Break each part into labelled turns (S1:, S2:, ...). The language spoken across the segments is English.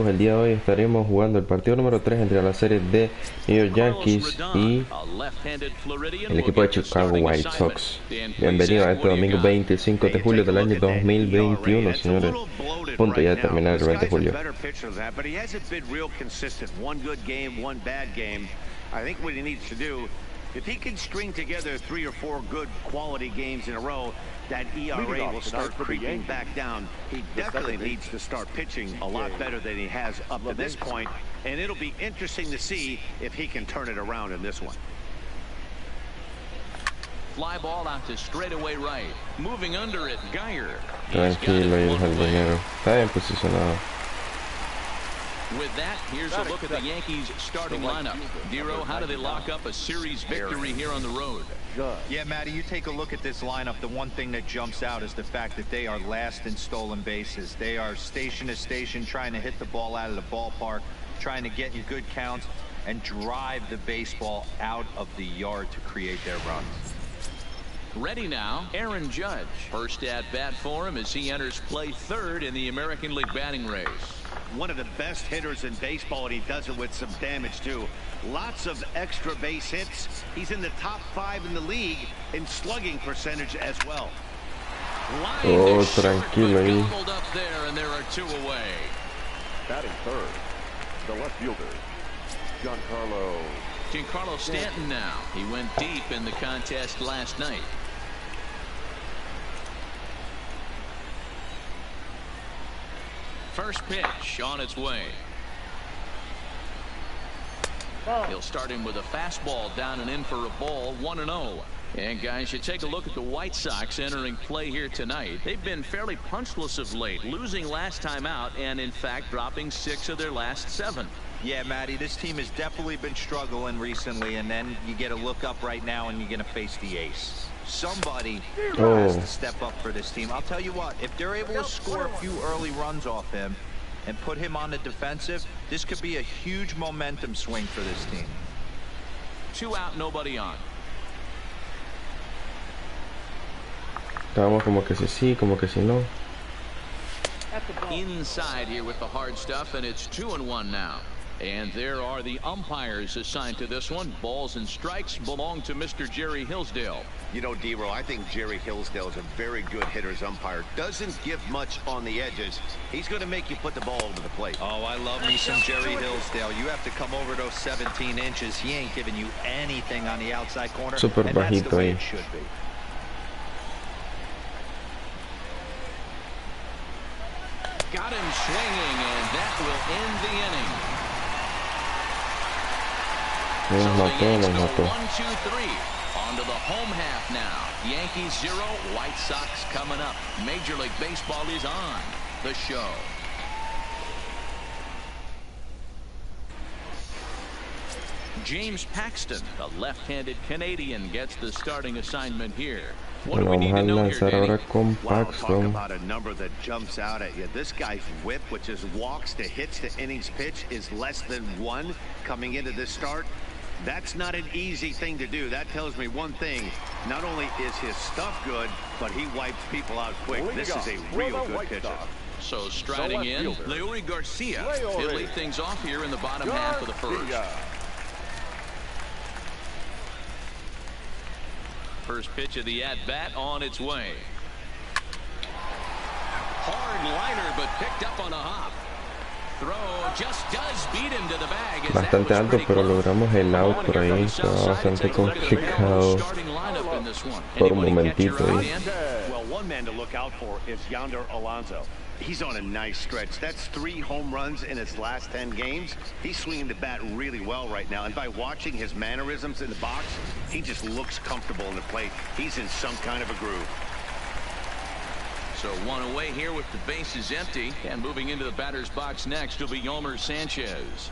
S1: el día de hoy estaremos jugando el partido número 3 entre la serie de New York Yankees y el equipo de Chicago White Sox. Bienvenido a este domingo 25 de julio del año 2021, señores. Punto ya de terminar el 20 de julio.
S2: If he can string together 3 or 4 good quality games in a row, that ERA will start creeping back down. He definitely needs to start pitching a lot better than he has up to this point, and it'll be interesting to see if he can turn it around in this one.
S3: Fly ball out to straightaway right. Moving under it, Geyer.
S1: Tranquilo, ahí el jardinero. Está bien posicionado.
S3: With that, here's a look at the Yankees starting lineup. Dero, how do they lock up a series victory here on the road?
S4: Yeah, Matty, you take a look at this lineup. The one thing that jumps out is the fact that they are last in stolen bases. They are station to station trying to hit the ball out of the ballpark, trying to get in good counts and drive the baseball out of the yard to create their runs.
S3: Ready now, Aaron Judge. First at bat for him as he enters play third in the American League batting race.
S2: One of the best hitters in baseball, and he does it with some damage too. Lots of extra base hits. He's in the top 5 in the league in slugging percentage as well.
S1: Oh, tranquilo ahí.
S3: Up there, and there are 2 away.
S5: Batting third, the left fielder,
S3: Giancarlo Stanton now. He went deep in the contest last night. First pitch on its way. He'll start him with a fastball down and in for a ball, 1-0. And guys, you take a look at the White Sox entering play here tonight. They've been fairly punchless of late, losing last time out and in fact dropping 6 of their last 7.
S4: Yeah, Matty, this team has definitely been struggling recently, and then you get a look up right now and you're going to face the ace. Somebody has to step up for this team. I'll tell you what, if they're able to score a few early runs off him and put him on the defensive, this could be a huge momentum swing for this team.
S3: 2 out, nobody on.
S1: Estábamos como que sí, como que si no.
S3: Inside here with the hard stuff, and it's 2-1 now. And there are the umpires assigned to this one. Balls and strikes belong to Mr. Jerry Hillsdale.
S2: You know, Dero, I think Jerry Hillsdale is a very good hitter's umpire. Doesn't give much on the edges. He's going to make you put the ball over the plate.
S4: Oh, I love me some Jerry Hillsdale. You have to come over those 17 inches. He ain't giving you anything on the outside corner.
S1: Super
S4: and that's the
S1: bajito
S4: way
S1: ahí.
S4: it should be.
S3: Got him swinging, and that will end the inning.
S1: Los mató, los mató.
S3: 1-2-3. On to the home half now. Yankees 0, White Sox coming up. Major League Baseball is on the show. James Paxton, the left-handed Canadian, gets the starting assignment here. What do we need to know here, Danny?
S2: Wow, talk about a number that jumps out at you. This guy's whip, which is walks to hits to innings pitch, is less than 1 coming into this start. That's not an easy thing to do. That tells me one thing. Not only is his stuff good, but he wipes people out quick. This is a real good pitcher.
S3: So striding in, Leury Garcia. He'll lead things off here in the bottom half of the first. First pitch of the at-bat on its way. Hard liner, but picked up on a hop. Throw just does beat him to the bag.
S1: Bastante alto, pero logramos el out por ahí. Estaba bastante complicado por un momentito ahí.
S2: Well, one man to look out for is Yonder Alonso. He's on a nice stretch. That's 3 home runs in his last 10 games. He's swinging the bat really well right now. And by watching his mannerisms in the box, he just looks comfortable in the plate. He's in some kind of a groove.
S3: So 1 away here with the bases empty. And moving into the batter's box next will be Yolmer Sanchez.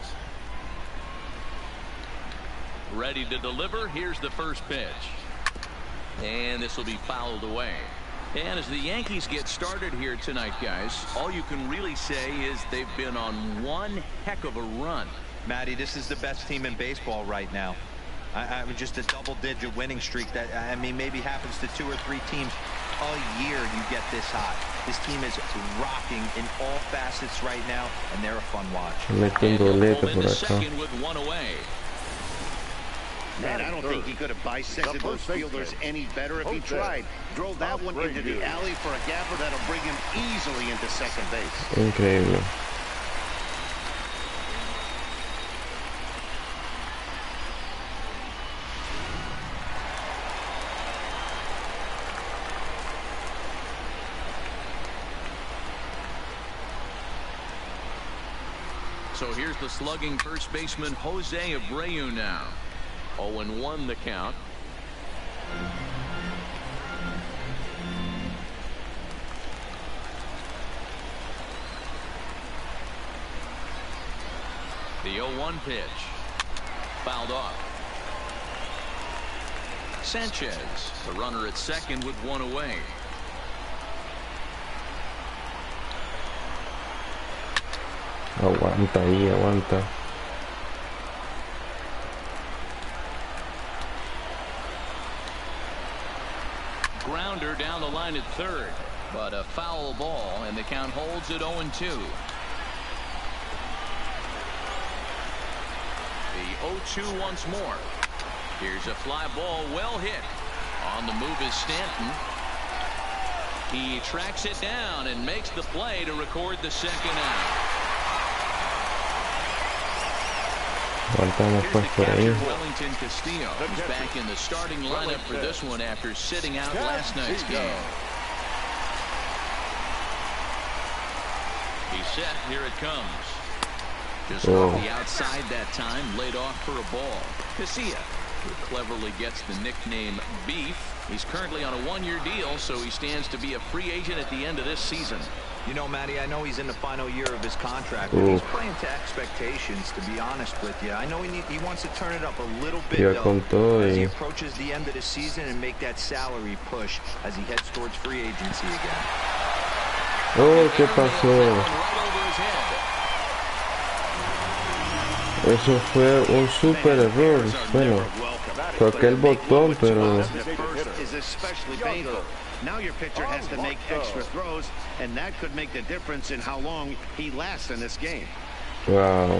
S3: Ready to deliver. Here's the first pitch. And this will be fouled away. And as the Yankees get started here tonight, guys, all you can really say is they've been on one heck of a run.
S4: Matty, this is the best team in baseball right now. I mean, just a double-digit winning streak that, I mean, maybe happens to 2 or 3 teams. a year you get this hot. This team is rocking in all facets right now, and they're a fun watch.
S3: Second with one away.
S2: Man, I don't think he could have bisected those fielders any better if he tried. Drove that one into the alley for a gapper that'll bring him easily into second base.
S1: Increíble.
S3: So here's the slugging first baseman Jose Abreu now. 0-1 the count. The 0-1 pitch. Fouled off. Sanchez, the runner at second with one away.
S1: Aguanta ahí, aguanta.
S3: Grounder down the line at third, but a foul ball, and the count holds at 0-2. The 0-2 once more. Here's a fly ball, well hit. On the move is Stanton. He tracks it down and makes the play to record the second out.
S1: Aguantamos pues por ahí.
S3: Wellington Castillo is back in the starting lineup for this one after sitting out last night's game. He's set. Here it comes. Just off the outside that time, laid off for a ball. Castillo, who cleverly gets the nickname Beef. He's currently on a one-year deal, so he stands to be a free agent at the end of this season.
S4: You know, Matty, I know he's in the final year of his contract, but he's playing to expectations, to be honest with you. I know he wants to turn it up a little bit, though, as he approaches the end of the season and make that salary push as he heads towards free agency again.
S1: Oh, ¿qué pasó? Eso fue un super error. Bueno, toqué el botón, pero...
S2: Now your pitcher has to make extra throws, and that could make the difference in how long he lasts in this game.
S1: Wow.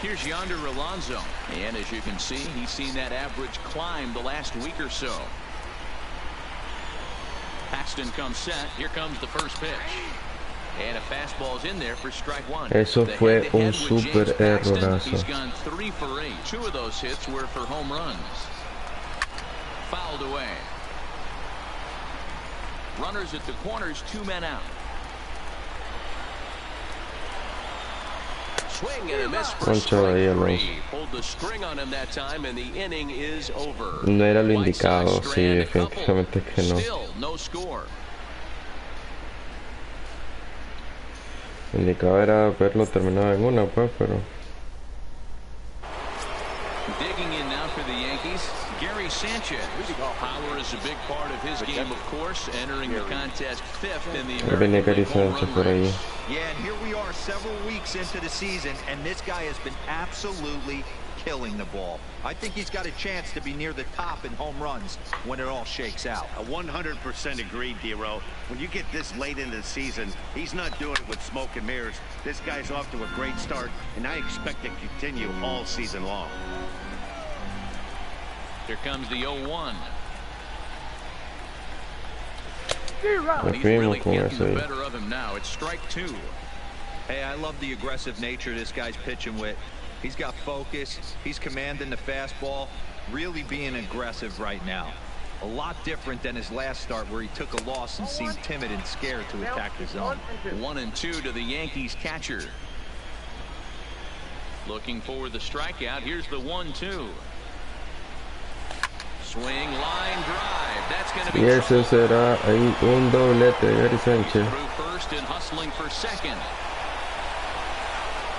S3: Here's Yonder Alonso, and as you can see, he's seen that average climb the last week or so. Paxton comes set. Here comes the first pitch. And a fastball's in there for strike one.
S1: Eso fue un super errorazo.
S3: He's gone 3 for 8. 2 of those hits were for home runs. Fouled away. Runners at the corners, 2 men out. Swing and a miss for strike 3. Pulled the string on him that time, and the inning is over.
S1: No era lo indicado, sí, definitivamente que no.
S3: Still no score.
S1: Lo indicado era haberlo terminado en una, pues, pero...
S3: Digging in now for the Yankees, Gary Sanchez. Power is a big part of his game, of course, entering the contest 5th in the American League home run race.
S4: Yeah, and here we are several weeks into the season, and this guy has been absolutely killing the ball. I think he's got a chance to be near the top in home runs when it all shakes out.
S2: 100% agreed, D-Row. When you get this late into the season, he's not doing it with smoke and mirrors. This guy's off to a great start, and I expect it to continue all season long.
S3: Here comes the 0-1.
S1: He's
S3: really getting the better of him now. It's strike 2.
S4: Hey, I love the aggressive nature this guy's pitching with. He's got focus. He's commanding the fastball. Really being aggressive right now. A lot different than his last start where he took a loss and seemed timid and scared to attack the zone.
S3: 1-2 to the Yankees catcher. Looking for the strikeout. Here's the 1-2. Swing, line drive. That's going to be.
S1: Y ese será ahí un doblete de Gary Sanchez.
S3: Through first and hustling for second.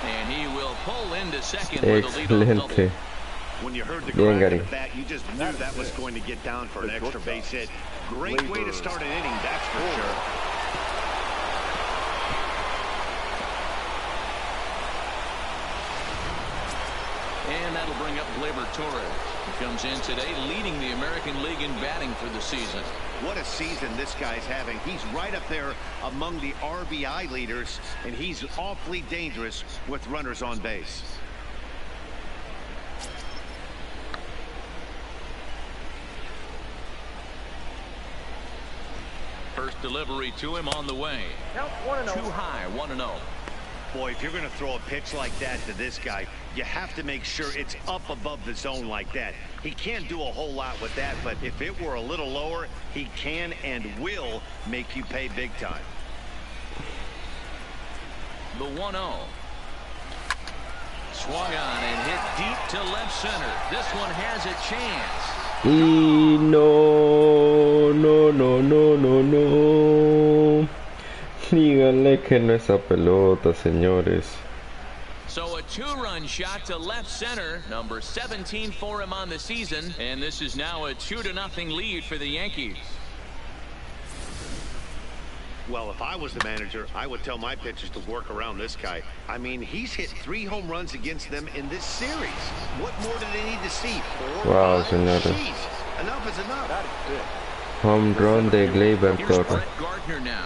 S3: And he will pull into second with a leadoff double.
S2: When you heard the crack of that, you just knew that was going to get down for an extra base hit. Great way to start an inning, that's for sure.
S3: And that'll bring up Torres. He comes in today leading the American League in batting for the season.
S2: What a season this guy's having. He's right up there among the RBI leaders, and he's awfully dangerous with runners on base.
S3: First delivery to him on the way. Too high, 1-0.
S2: Boy, if you're going to throw a pitch like that to this guy, you have to make sure it's up above the zone like that. He can't do a whole lot with that, but if it were a little lower, he can and will make you pay big time.
S3: The 1-0. Swung on and hit deep to left center. This one has a chance.
S1: Y no. Díganle que no esa pelota, señores.
S3: So a two-run shot to left center, number 17 for him on the season, and this is now a 2-0 lead for the Yankees.
S2: Well, if I was the manager, I would tell my pitchers to work around this guy. I mean, he's hit 3 home runs against them in this series. What more do they need to see? 4,
S1: Wow,
S2: 5?
S1: señores.
S2: Jeez, enough is enough.
S1: Home run de Gleyber
S3: Here's
S1: Torres.
S3: Brett Gardner now.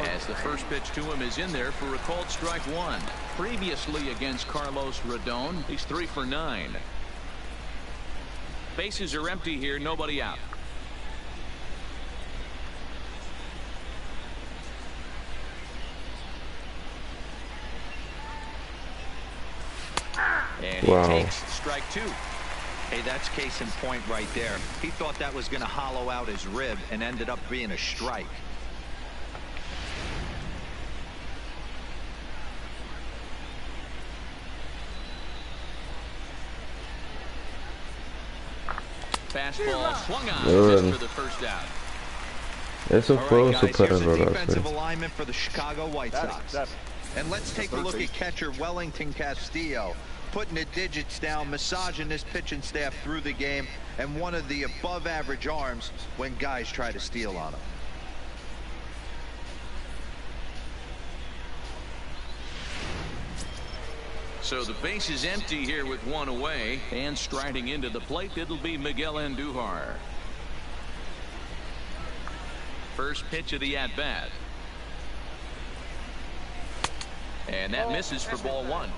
S3: As the first pitch to him is in there for a called strike 1. Previously against Carlos Rodon, he's 3 for 9. Bases are empty here, nobody out. And he takes strike 2.
S4: Hey, that's case in point right there. He thought that was going to hollow out his rib and ended up being a strike.
S3: Fastball swung on for the first out.
S1: Eso fue un super error.
S4: Defensive alignment for the Chicago White Sox. And let's take a look at catcher Wellington Castillo, putting the digits down, massaging this pitching staff through the game, and one of the above average arms when guys try to steal on him.
S3: So the base is empty here with 1 away, and striding into the plate, it'll be Miguel Andujar. First pitch of the at-bat. And that misses for ball 1.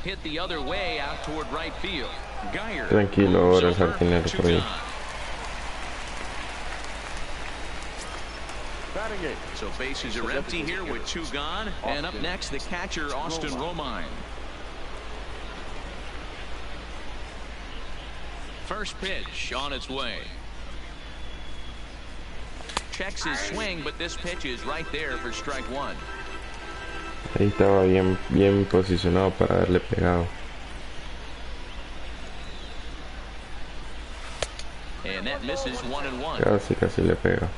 S3: Hit the other way out toward right field. Geyer.
S1: Tranquilo ahora el jardinero por ahí.
S3: So bases are empty here with 2 gone. And up next, the catcher, Austin Romine. First pitch on its way. Checks his swing, but this pitch is right there for strike 1.
S1: Ahí estaba bien posicionado para haberle pegado.
S3: And that misses 1-1.
S1: Casi le pega.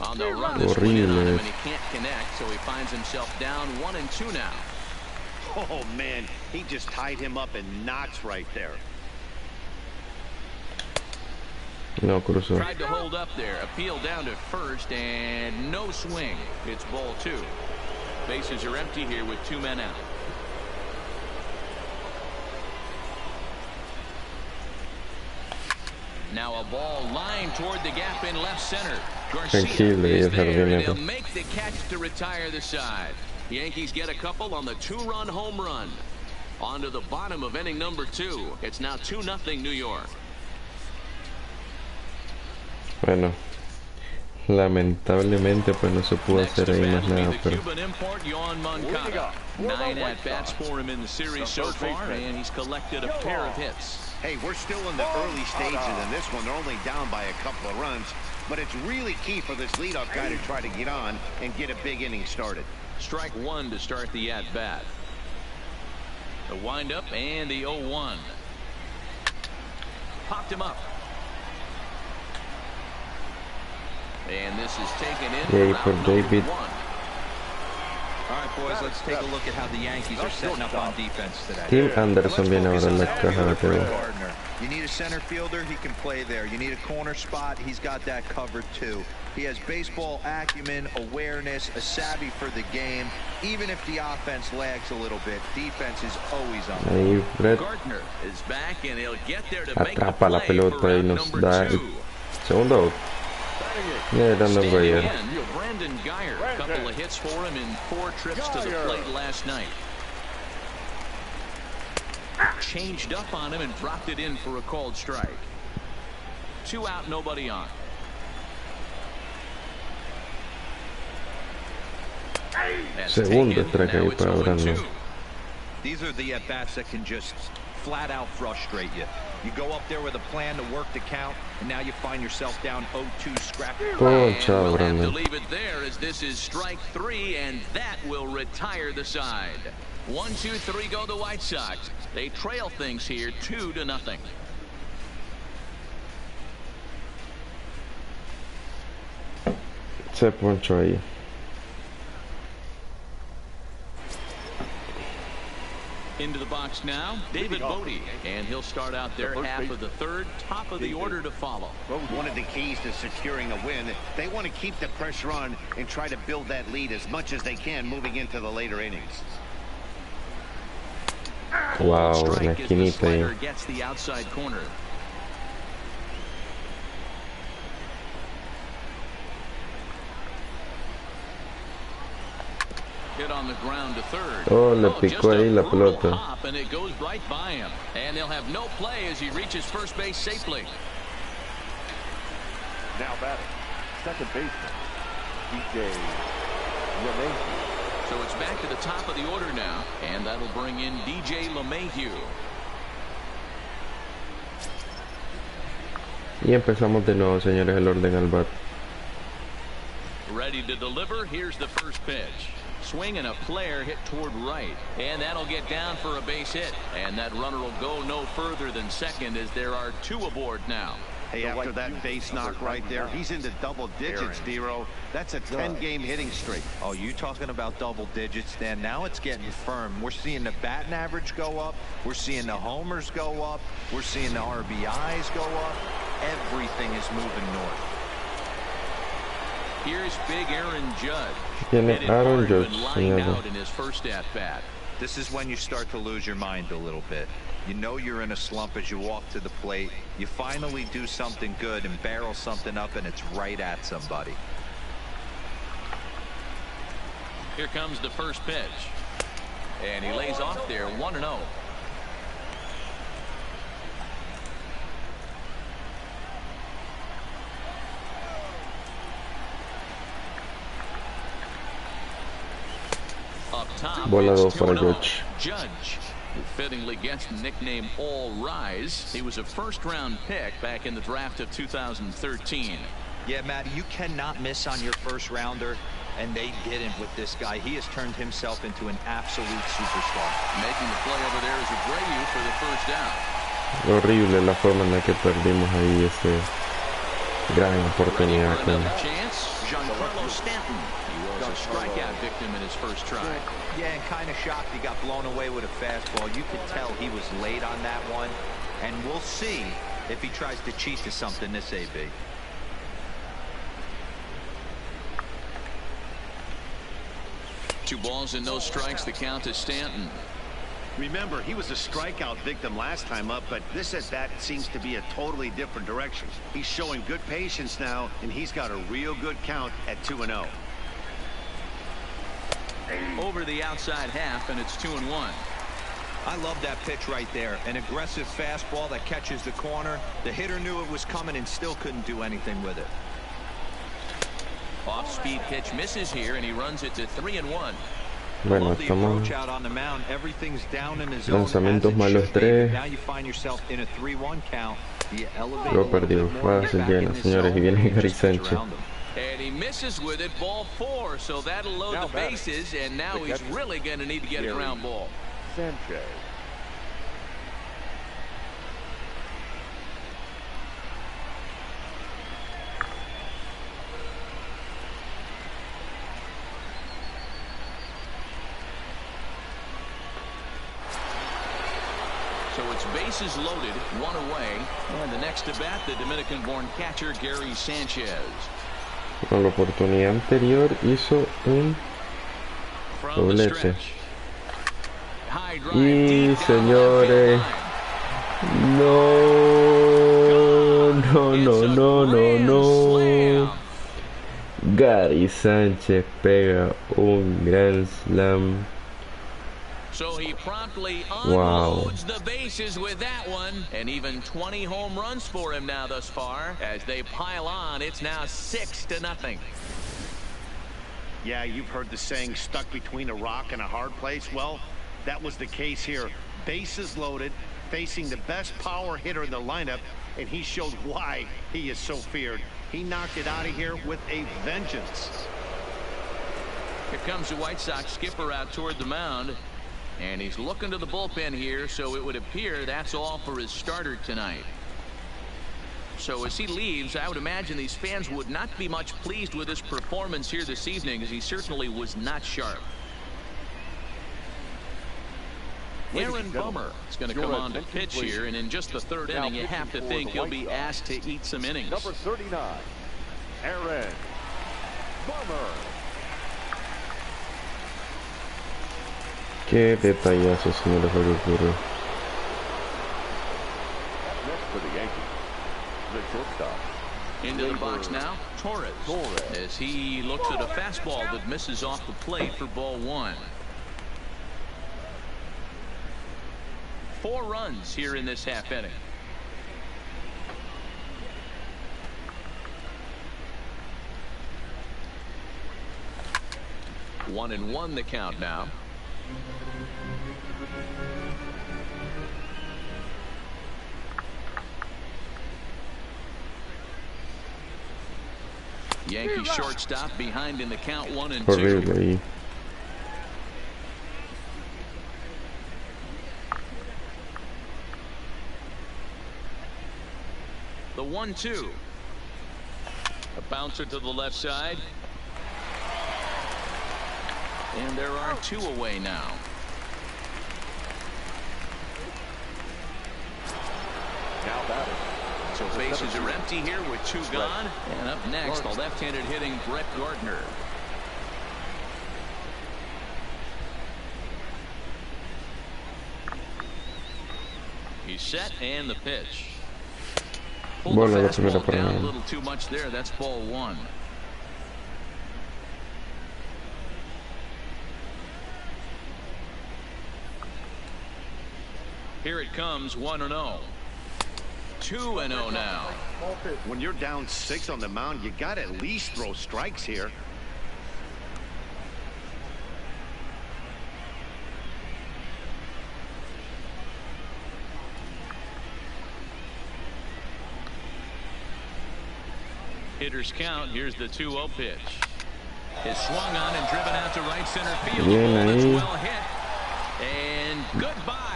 S3: On the run, this one in on him, and he can't connect, so he finds himself down 1-2 now.
S2: Oh man, he just tied him up in knots right there.
S1: No cruzó.
S3: Tried to hold up there, appeal down to first, and no swing. It's ball 2. Bases are empty here with 2 men out. Now a ball lined toward the gap in left center. Garcia is there, and he'll make the catch to retire the side. Yankees get a couple on the 2-run home run. On to the bottom of inning number 2. It's now 2-0 New York.
S1: Bueno, lamentablemente pues no se pudo hacer ahí más nada, pero
S3: 9 at-bats for him in the series so far, and he's collected a pair of hits.
S2: Hey, we're still in the early stages in this one. They're only down by a couple of runs, but it's really key for this leadoff guy to try to get on and get a big inning started.
S3: Strike 1 to start the at-bat. The windup and the 0-1. Popped him up. And this is taken in
S1: for David.
S4: All right, boys, let's take a look at how the Yankees are setting up on defense today.
S1: Tim Anderson viene ahora en la caja de bateo.
S4: You need a center fielder, he can play there. You need a corner spot, he's got that covered too. He has baseball acumen, awareness, a savvy for the game. Even if the offense lags a little bit, defense is always on.
S1: Ahí Brett atrapa la pelota y nos da el segundo out. Dando un Guayer.
S3: Brandon Guyer, a couple of hits for him in 4 trips to the plate last night. Changed up on him and dropped it in for a called strike. 2 out, nobody on.
S1: Segundo strike ahí para Brandon.
S4: These are the at-bats that can just flat out frustrate you. You go up there with a plan to work the count, and now you find yourself down 0-2 scrappy.
S1: Oh, ciao,
S3: We'll have to
S1: Brandon.
S3: leave it there as this is strike 3, and that will retire the side. 1, 2, 3 go the White Sox. They trail things here 2-0.
S1: Se ponchó ahí.
S3: Into the box now, David Bodie, and he'll start out there half of the 3rd, top of the order to follow.
S2: One of the keys to securing a win, they want to keep the pressure on and try to build that lead as much as they can moving into the later innings.
S1: Wow, en la esquinita ahí.
S3: Gets the outside corner. Hit on the ground to 3rd.
S1: Oh, le picó ahí la pelota.
S3: Hop, and it goes right by him. And he'll have no play as he reaches first base safely.
S5: Now batting, second baseman, DJ LeMahieu.
S3: So it's back to the top of the order now, and that'll bring in DJ LeMahieu.
S1: Y empezamos de nuevo, señores, el orden al bat.
S3: Ready to deliver. Here's the first pitch. Swing and a flare hit toward right, and that'll get down for a base hit, and that runner will go no further than second as there are 2 aboard now.
S2: Hey, after that base knock right there, he's into double digits, Dero. That's a 10-game hitting streak.
S4: Oh, you talking about double digits, Dan? Now it's getting firm. We're seeing the batting average go up. We're seeing the homers go up. We're seeing the RBIs go up. Everything is moving north.
S3: Here's big Aaron Judge.
S1: Tiene Aaron Judge,
S3: lying
S1: señores.
S3: out in his first at bat.
S4: This is when you start to lose your mind a little bit. You know you're in a slump as you walk to the plate. You finally do something good and barrel something up, and it's right at somebody.
S3: Here comes the first pitch, and he lays off there 1-0. Up top,
S1: Bola
S3: it's
S1: 2 para
S3: 2-0.
S1: Judge.
S3: Judge, who fittingly gets the nickname All Rise. He was a first-round pick back in the draft of 2013.
S4: Yeah, Matty, you cannot miss on your first rounder, and they didn't with this guy. He has turned himself into an absolute superstar.
S3: Making the play over there is Abreu for the first down.
S1: Horrible la forma en la que perdimos ahí ese gran oportunidad.
S3: Ready for another chance? Giancarlo Stanton. He was a strikeout victim in his first try.
S4: Yeah, and kind of shocked he got blown away with a fastball. You could tell he was late on that one, and we'll see if he tries to cheat to something this AB.
S3: Two balls and no strikes. The count to Stanton.
S2: Remember, he was a strikeout victim last time up, but this at bat seems to be a totally different direction. He's showing good patience now, and he's got a real good count at 2-0.
S3: Over the outside half, and it's 2-1.
S4: I love that pitch right there. An aggressive fastball that catches the corner. The hitter knew it was coming and still couldn't do anything with it.
S3: Off-speed pitch misses here, and he runs it to 3-1.
S1: Bueno, estamos
S4: out on the mound. Everything's down in his
S1: lanzamientos malos 3.
S4: Now you find yourself in a 3-1 count.
S1: Lo perdió. Base llena, señores, y viene Gary Sanchez.
S3: And he misses with it, ball 4, so that'll load the bases, and now he's really going to need to get a ground ball.
S5: Sanchez.
S3: So it's bases loaded, one away, and the next to bat, the Dominican-born catcher Gary Sanchez.
S1: Con la oportunidad anterior hizo un doblete. Y señores, no. Gary Sanchez pega un grand slam.
S3: So he promptly unloads the bases with that one, and even 20 home runs for him now thus far. As they pile on, it's now 6-0.
S2: Yeah, you've heard the saying, stuck between a rock and a hard place. Well, that was the case here. Bases loaded, facing the best power hitter in the lineup, and he showed why he is so feared. He knocked it out of here with a vengeance.
S3: Here comes the White Sox skipper out toward the mound. And he's looking to the bullpen here, so it would appear that's all for his starter tonight. So as he leaves, I would imagine these fans would not be much pleased with his performance here this evening, as he certainly was not sharp. Aaron Bummer is going to come on to pitch here, and in just the third inning, you have to think he'll be asked to eat some innings.
S5: Number 39, Aaron Bummer.
S1: Qué detallazo, señores, lo que ocurre.
S5: Next for the Yankees, the shortstop.
S3: Into the box now, Torres, as he looks at a fastball that misses off the plate for ball one. 4 runs here in this half inning. One and one the count now. Yankee shortstop behind in the count 1-2.
S1: Horrible.
S3: The 1-2. A bouncer to the left side. And there are 2 away now.
S5: Now batting.
S3: So bases are empty here with 2 gone. And up next, the left-handed hitting Brett Gardner. He's set and the pitch. Pulled the fastball down a little too much there. That's ball 1. Here it comes, 1-0. 2-0 now.
S2: When you're down 6 on the mound, you got to at least throw strikes here.
S3: Hitters count. Here's the 2-0 pitch. Is swung on and driven out to right center field. That's well hit. And goodbye.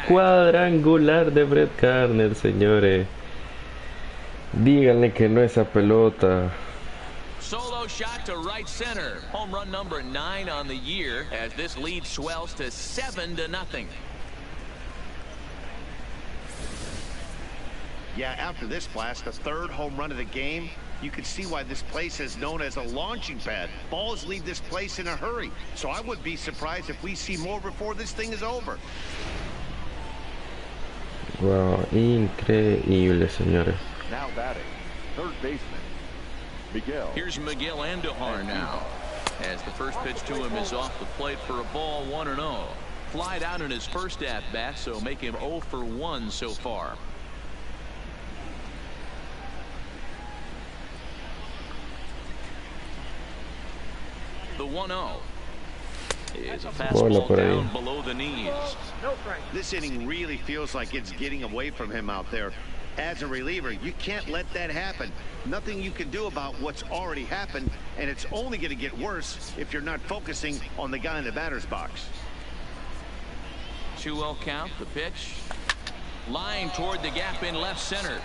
S1: Cuadrangular de Brett Gardner, señores. Díganle que no esa pelota.
S3: Solo shot to right center. Home run number 9 on the year, as this lead swells to 7-0.
S2: Yeah, after this blast, the 3rd home run of the game, you can see why this place is known as a launching pad. Balls leave this place in a hurry, so I would be surprised if we see more before this thing is over.
S1: Wow, increíble, señores.
S5: Now batting, third baseman, Miguel.
S3: Here's Miguel Andujar now, as the first pitch to him is off the plate for a ball, 1-0. Flied out in his first at-bat, so make him 0 for 1 so far. The 1-0 is a fastball down below the knees.
S2: This inning really feels like it's getting away from him out there. As a reliever, you can't let that happen. Nothing you can do about what's already happened, and it's only going to get worse if you're not focusing on the guy in the batter's box.
S3: 2-0 count, the pitch. Line toward the gap in left center.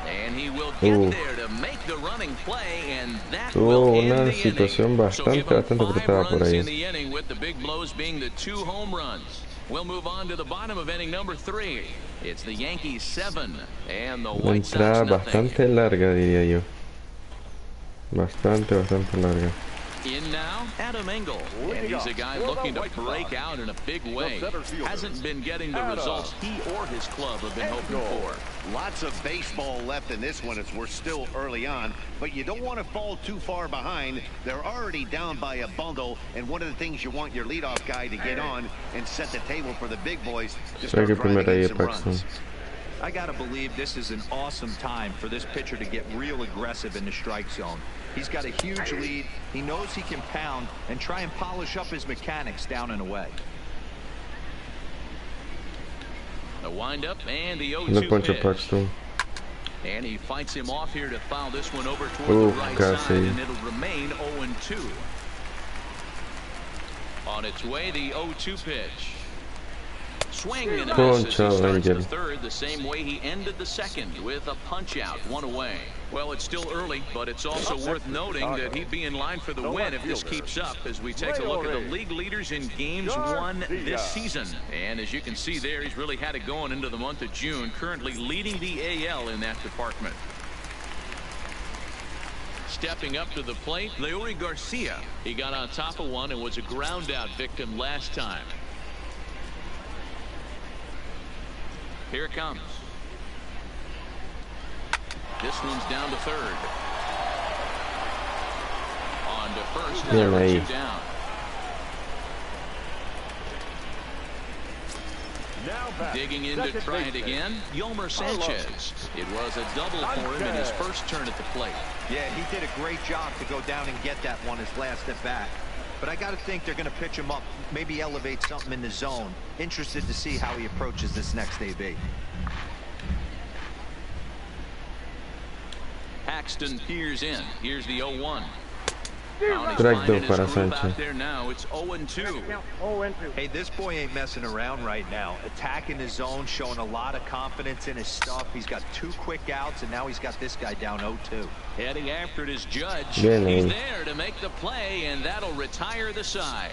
S3: And he will get there to make the running play, and that will end the inning. So give him 5 runs in the inning, with the big blows being the 2 home runs. We'll move on to the bottom of inning number 3. It's the Yankees 7 and the
S1: Una
S3: White Sox
S1: entrada
S3: nothing.
S1: bastante larga, diría yo. Bastante larga.
S3: In now, Adam Engel, and he's a guy looking to break out in a big way. Hasn't been getting the results he or his club have been hoping for.
S2: Lots of baseball left in this one as we're still early on, but you don't want to fall too far behind. They're already down by a bundle, and one of the things you want your leadoff guy to get on and set the table for the big boys to start driving in some runs.
S4: I gotta believe this is an awesome time for this pitcher to get real aggressive in the strike zone. He's got a huge lead. He knows he can pound and try and polish up his mechanics down and away.
S3: The windup and the 0-2 pitch. And he fights him off here to foul this one over toward the right side, and it'll remain 0-2. On its way, the 0-2 pitch. Swing and a miss as he starts the third the same way he ended the second, with a punch out, 1 away. Well, it's still early, but it's also worth noting that he'd be in line for the win if this keeps up, as we take a look at the league leaders in games won this season. And as you can see there, he's really had it going into the month of June, currently leading the AL in that department. Stepping up to the plate, Leury Garcia. He got on top of one and was a ground out victim last time. Here it comes. This one's down to third. On to first, and there are 2 down. Digging in to try it again, Yolmer Sanchez. It was a double for him in his first turn at the plate.
S4: Yeah, he did a great job to go down and get that one his last at bat. But I got to think they're going to pitch him up, maybe elevate something in the zone. Interested to see how he approaches this next AB.
S3: Paxton peers in. Here's the 0-1.
S1: Correcto para Sanchez.
S3: There now, it's 0-2.
S4: Hey, this boy ain't messing around right now. Attacking his zone, showing a lot of confidence in his stuff. He's got 2 quick outs, and now he's got this guy down 0-2.
S3: Heading after it is Judge. He's there to make the play, and that'll retire the side.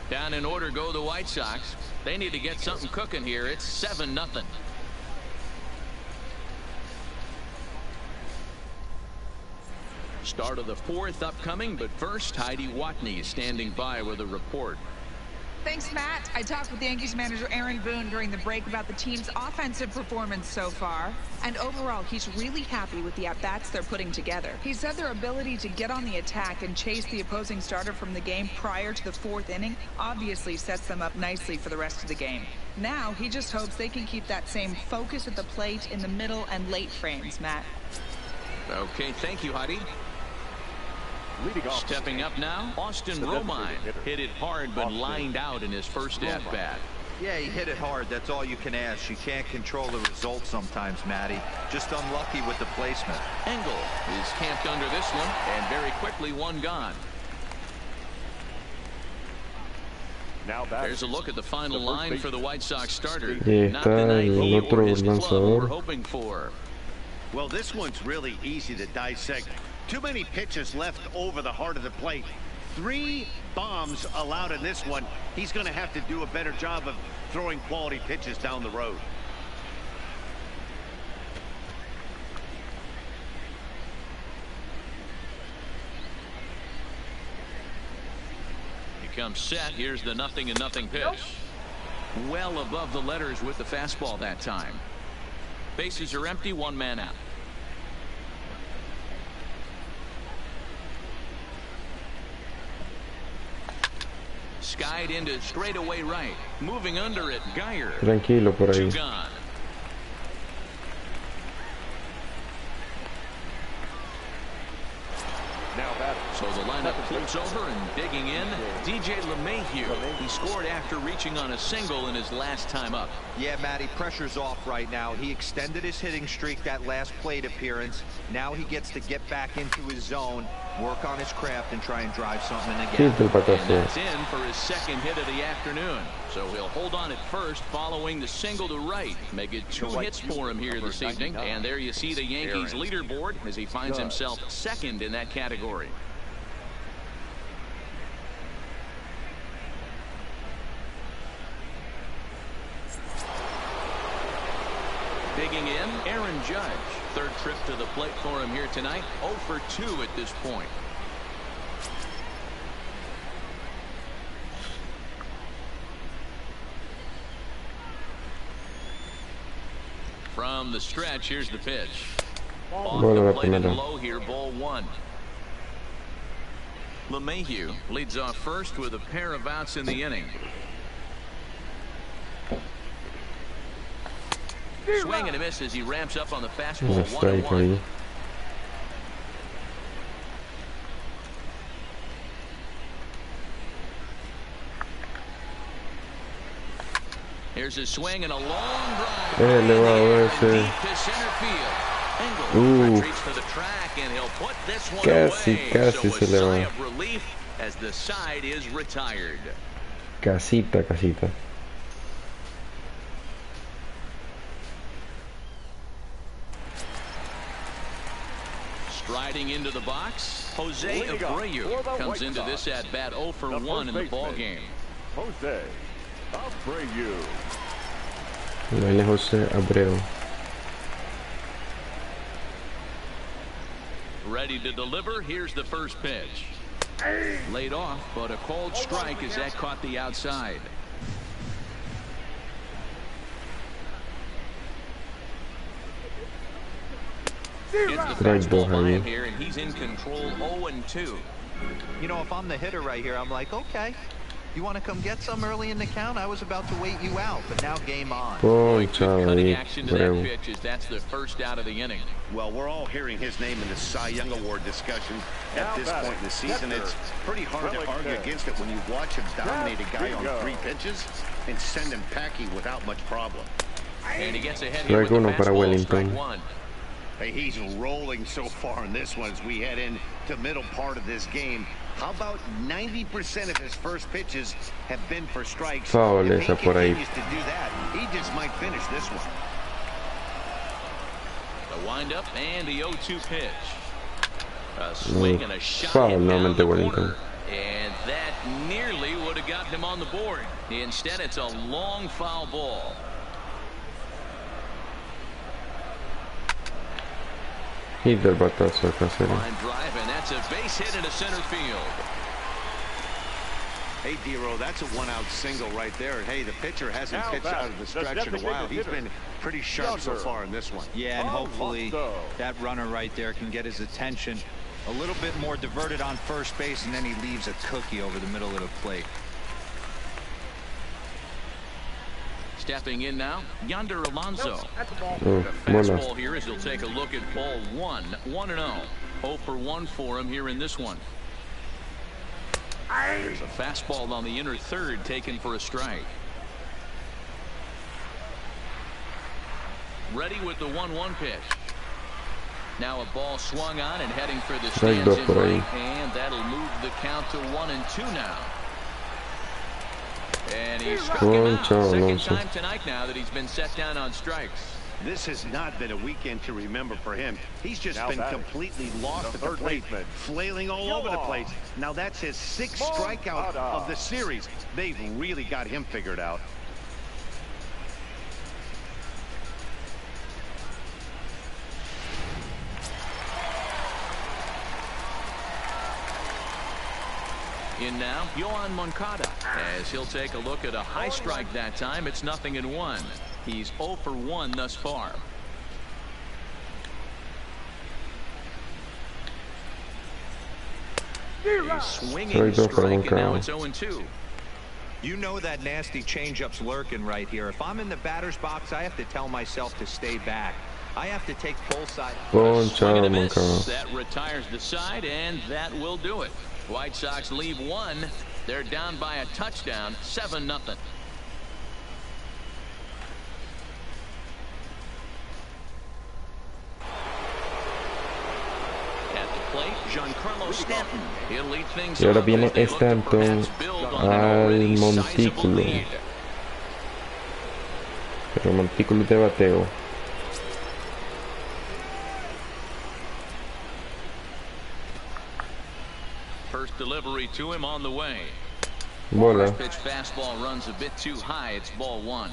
S3: Down in order go the White Sox. They need to get something cooking here. It's 7-0. Start of the 4th upcoming, but first, Heidi Watney standing by with a report.
S6: Thanks, Matt. I talked with Yankees manager Aaron Boone during the break about the team's offensive performance so far. And overall, he's really happy with the at-bats they're putting together. He said their ability to get on the attack and chase the opposing starter from the game prior to the 4th inning obviously sets them up nicely for the rest of the game. Now, he just hopes they can keep that same focus at the plate in the middle and late frames, Matt.
S3: Okay, thank you, Heidi. Stepping up now, Austin Romine hit it hard but lined out in his first at-bat.
S4: Yeah, he hit it hard. That's all you can ask. You can't control the result sometimes, Matty. Just unlucky with the placement.
S3: Engel is camped under this one, and very quickly 1 gone. There's a look at the final line for the White Sox starter. Not the night he or his club were hoping for.
S2: Well, this one's really easy to dissect. Too many pitches left over the heart of the plate. 3 bombs allowed in this one. He's going to have to do a better job of throwing quality pitches down the road.
S3: He comes set. Here's the 0-0 pitch. Well above the letters with the fastball that time. Bases are empty, 1 man out. Skied into straightaway right. Moving under it, Geyer.
S1: Tranquilo por ahí.
S3: 2 gone. So the lineup flips over and digging in. DJ LeMahieu. He scored after reaching on a single in his last time up.
S4: Yeah, Matty, pressure's off right now. He extended his hitting streak that last plate appearance. Now he gets to get back into his zone, work on his craft, and try and drive something in again.
S3: And that's in for his 2nd hit of the afternoon. So he'll hold on at first following the single to right. Make it 2 hits for him here this evening. And there you see the Yankees leaderboard as he finds himself 2nd in that category. digging in, Aaron Judge. Third trip to the plate for him here tonight. 0 for 2 at this point. From the stretch, here's the pitch. Off the plate and low here, ball 1. LeMahieu leads off first with a pair of outs in the inning. Swing and a miss as he ramps up on the fastball. 1-1. Here's a swing and a long drive deep to center field. Engel retreats to the track and he'll put this one away. So a sigh of relief as the side is retired.
S1: Casita.
S3: Striding into the box, Jose Abreu comes into this at bat 0 for 1 in the ball game.
S5: Jose Abreu.
S1: Jose Abreu.
S3: Ready to deliver. Here's the first pitch. Laid off, but a called strike as that caught the outside. Gets the fastball by him here, and he's in control. 0-2.
S4: You know, if I'm the hitter right here, I'm like, okay, you want to come get some early in the count? I was about to wait you out, but now game on.
S3: Cutting action to that pitch as that's the first out of the inning.
S2: Well, we're all hearing his name in the Cy Young Award discussion at this point in the season. It's pretty hard to argue against it when you watch him dominate a guy on 3 pitches and send him packing without much problem.
S3: And he gets ahead here with the fastball, strike 1.
S2: Hey, he's rolling so far in this one as we head into middle part of this game. How about 90% of his first pitches have been for strikes? If he continues to do that, he just might finish this one.
S3: The windup and the 0-2 pitch. A swing and a shot down the corner. And that nearly would have got him on the board. Instead, it's a long foul ball.
S1: Hit del batazo acá, serio.
S3: Line drive, and that's a base hit into center field.
S2: Hey, D-Row, that's a 1-out single right there. And hey, the pitcher hasn't pitched out of the stretch in a while. He's been pretty sharp so far in this one.
S4: Yeah, and hopefully that runner right there can get his attention a little bit more diverted on first base, and then he leaves a cookie over the middle of the plate.
S3: Stepping in now, Yonder Alonso. The fastball here as he'll take a look at ball 1. 1-0. 0 for 1 for him here in this one. There's a fastball on the inner third taken for a strike. Ready with the 1-1 pitch. Now a ball swung on and heading for the stands in right, and that'll move the count to 1-2 now. And he's struck him out. Second time tonight now that he's been set down on strikes.
S2: This has not been a weekend to remember for him. He's just been completely lost at the plate, flailing all over the place. Now that's his 6th strikeout of the series. They've really got him figured out.
S3: In now, Yohan Moncada, as he'll take a look at a high strike that time. It's 0-1. He's 0 for 1 thus far. A swinging strike, and now it's 0-2.
S4: You know that nasty changeup's lurking right here. If I'm in the batter's box, I have to tell myself to stay back. I have to take full side.
S3: That retires the side, and that will do it. White Sox leave 1. They're down by a touchdown, 7-0. At the plate, Giancarlo Stanton. He'll lead things
S1: y ahora viene Stanton al montículo. Pero montículo de bateo.
S3: First delivery to him on the way.
S1: Bola.
S3: Pitch fastball runs a bit too high. It's ball 1.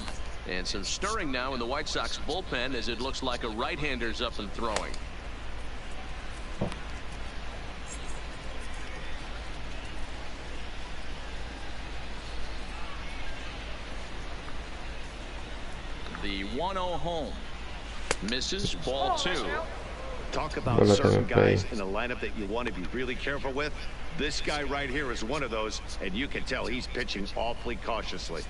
S3: And some stirring now in the White Sox bullpen as it looks like a right-hander's up and throwing. The 1-0 home. Misses, ball 2.
S2: Talk about certain guys in the lineup that you want to be really careful with. This guy right here is one of those, and you can tell he's pitching awfully cautiously.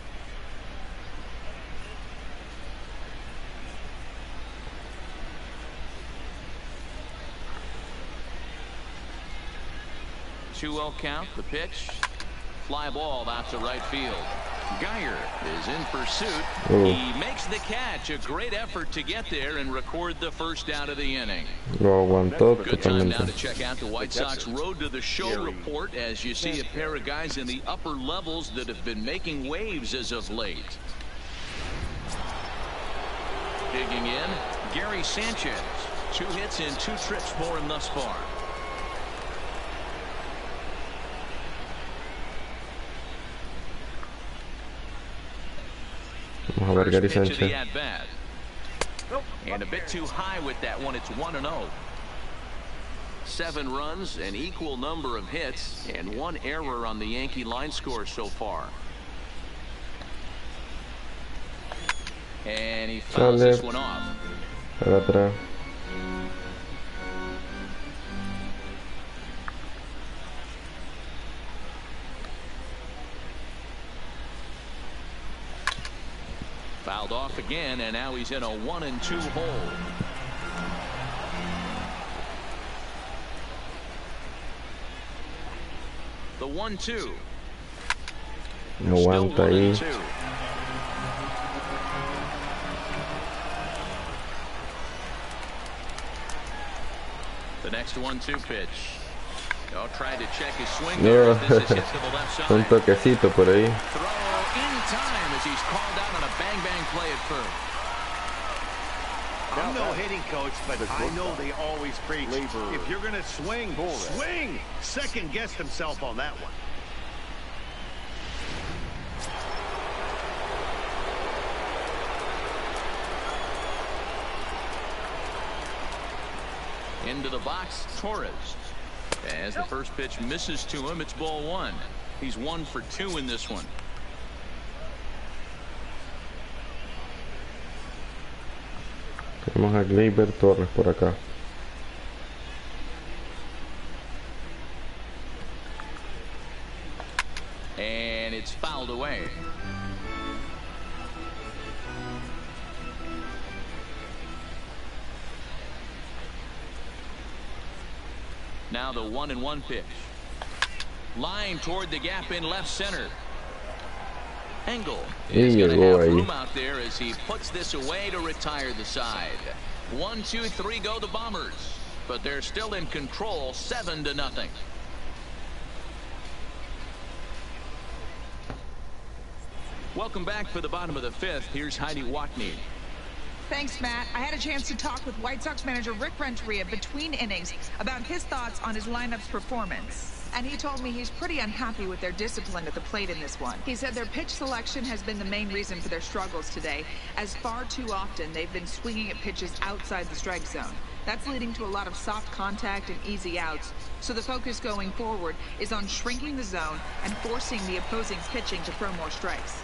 S3: Two-0 count, the pitch. Fly ball out to right field. Geyer is in pursuit. He makes the catch. A great effort to get there and record the first out of the inning. Good time now to check out the White Sox Road to the Show report as you see a pair of guys in the upper levels that have been making waves as of late. Digging in, Gary Sanchez. 2 hits in 2 trips for him thus far.
S1: Vamos a ver Gary Sanchez.
S3: And a bit too high with that one. It's 1-0. 7 runs, an equal number of hits, and 1 error on the Yankee line score so far. And he fouls this one off. Fouled off again, and now he's in a 1-2 hole. The 1-2.
S1: No aguanta ahí.
S3: The next 1-2 pitch. Oh, tried to check his swing.
S1: No.
S3: This is hit to the left side.
S1: Un toquecito por ahí.
S3: Throw in time as he's called out on a bang-bang play at first.
S2: I'm no hitting coach, but I know they always preach, if you're going to swing, swing! Second guessed himself on that one.
S3: Into the box, Torres. As the first pitch misses to him, it's ball 1. He's 1 for 2 in this one.
S1: Tenemos a Gleyber Torres por acá.
S3: And it's fouled away. Now the 1-1 pitch. Line toward the gap in left center. Engel is going to have room out there as he puts this away to retire the side. 1, 2, 3 go the Bombers, but they're still in control, 7-0. Welcome back for the bottom of the 5th. Here's Heidi Watney.
S6: Thanks, Matt. I had a chance to talk with White Sox manager Rick Renteria between innings about his thoughts on his lineup's performance. And he told me he's pretty unhappy with their discipline at the plate in this one. He said their pitch selection has been the main reason for their struggles today, as far too often they've been swinging at pitches outside the strike zone. That's leading to a lot of soft contact and easy outs. So the focus going forward is on shrinking the zone and forcing the opposing pitching to throw more strikes.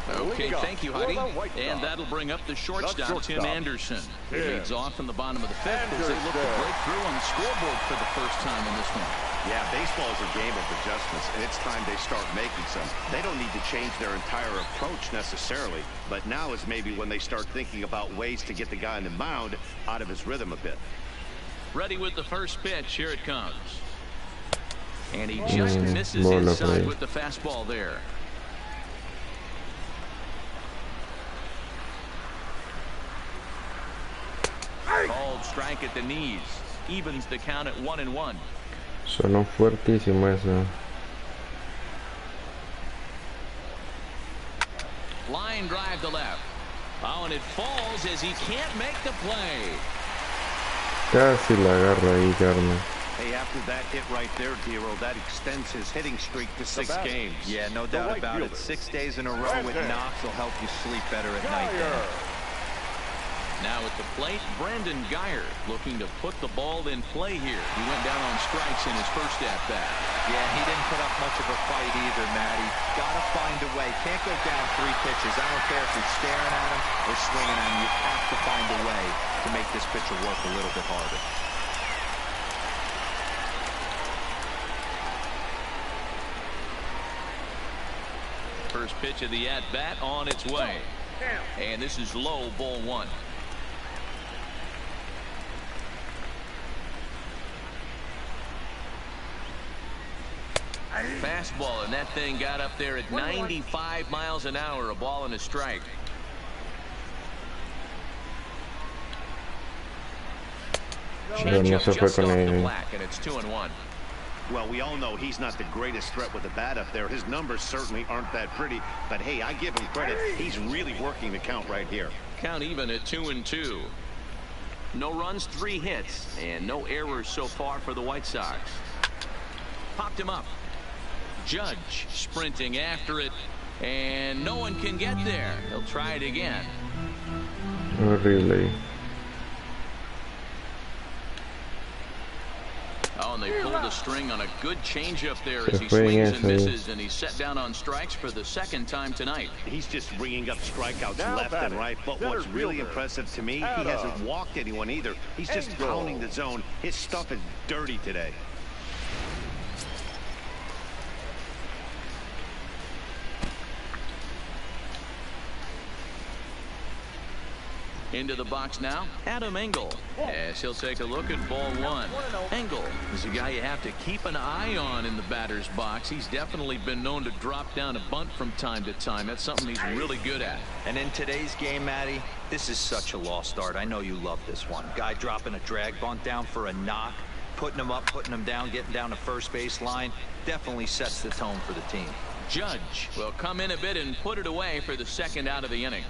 S3: Okay, thank you, Heidi. And that'll bring up the shortstop, Tim Anderson. He leads off in the bottom of the 5th as they look to break through on the scoreboard for the first time in this one.
S2: Yeah, baseball is a game of adjustments, and it's time they start making some. They don't need to change their entire approach necessarily, but now is maybe when they start thinking about ways to get the guy on the mound out of his rhythm a bit.
S3: Ready with the first pitch. Here it comes. And he just misses inside with the fastball there. Called strike at the knees. Evens the count at 1-1.
S1: Sonó fuertísimo eso.
S3: Line drive to left. Oh, and it falls as he can't make the play.
S1: Casi la agarra ahí, Carmen.
S2: Hey, after that hit right there, Dero, that extends his hitting streak to 6 games.
S4: Yeah, no doubt about it. 6 days in a row with knocks will help you sleep better at night.
S3: Now at the plate, Brandon Geyer looking to put the ball in play here. He went down on strikes in his first at-bat.
S4: Yeah, he didn't put up much of a fight either, Matty. Got to find a way. Can't go down 3 pitches. I don't care if you're staring at him or swinging at him. You have to find a way to make this pitcher work a little bit harder.
S3: First pitch of the at-bat on its way. And this is low, ball 1. Fastball, and that thing got up there at 95 miles an hour, a ball and a strike.
S1: Eso fue con el...
S3: Black, and it's 2-1.
S2: Well, we all know he's not the greatest threat with the bat up there. His numbers certainly aren't that pretty, but hey, I give him credit. He's really working the count right here.
S3: Count even at 2-2. No runs, 3 hits, and no errors so far for the White Sox. Popped him up. Judge sprinting after it, and no one can get there. He'll try it again.
S1: Horrible.
S3: Oh, and they pulled the string on a good changeup there as he swings and misses, and he's set down on strikes for the 2nd time tonight.
S2: He's just ringing up strikeouts left and right, but what's really impressive to me, he hasn't walked anyone either. He's just pounding the zone. His stuff is dirty today.
S3: Into the box now, Adam Engel, as he'll take a look at ball 1. Engel is a guy you have to keep an eye on in the batter's box. He's definitely been known to drop down a bunt from time to time. That's something he's really good at.
S4: And in today's game, Matty, this is such a lost art. I know you love this one. Guy dropping a drag bunt down for a knock, putting him up, putting him down, getting down to first base line, definitely sets the tone for the team.
S3: Judge will come in a bit and put it away for the 2nd out of the inning.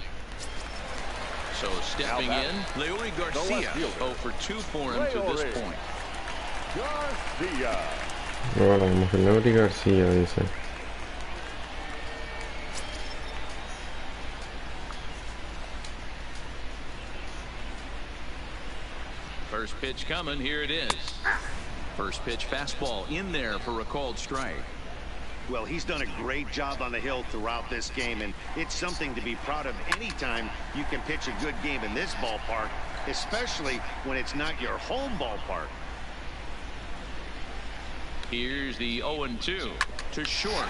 S3: So stepping in, Leury Garcia, 0 for 2 for him to this point.
S1: Bueno, como que Leury Garcia dice.
S3: First pitch coming, here it is. First pitch fastball in there for a called strike.
S2: Well, he's done a great job on the hill throughout this game, and it's something to be proud of anytime you can pitch a good game in this ballpark, especially when it's not your home ballpark.
S3: Here's the 0-2 to short.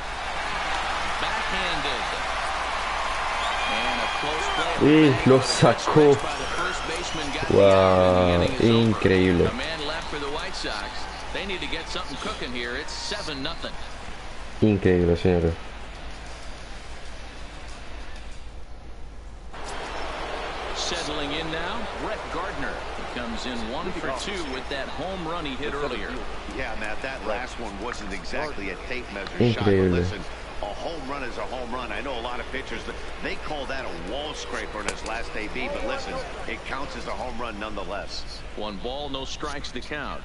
S3: Backhanded. And a close play.
S1: Y lo sacó. Wow, increíble.
S3: A man left for the White Sox. They need to get something cooking here. It's 7-0.
S1: Increíble, señores.
S3: Settling in now, Brett Gardner. He comes in 1 for 2 with that home run he hit earlier.
S2: Yeah, Matt, that last one wasn't exactly a tape measure shot. But listen, a home run is a home run. I know a lot of pitchers, they call that a wall scraper in his last AB, but listen, it counts as a home run nonetheless.
S3: 1 ball, no strikes to count.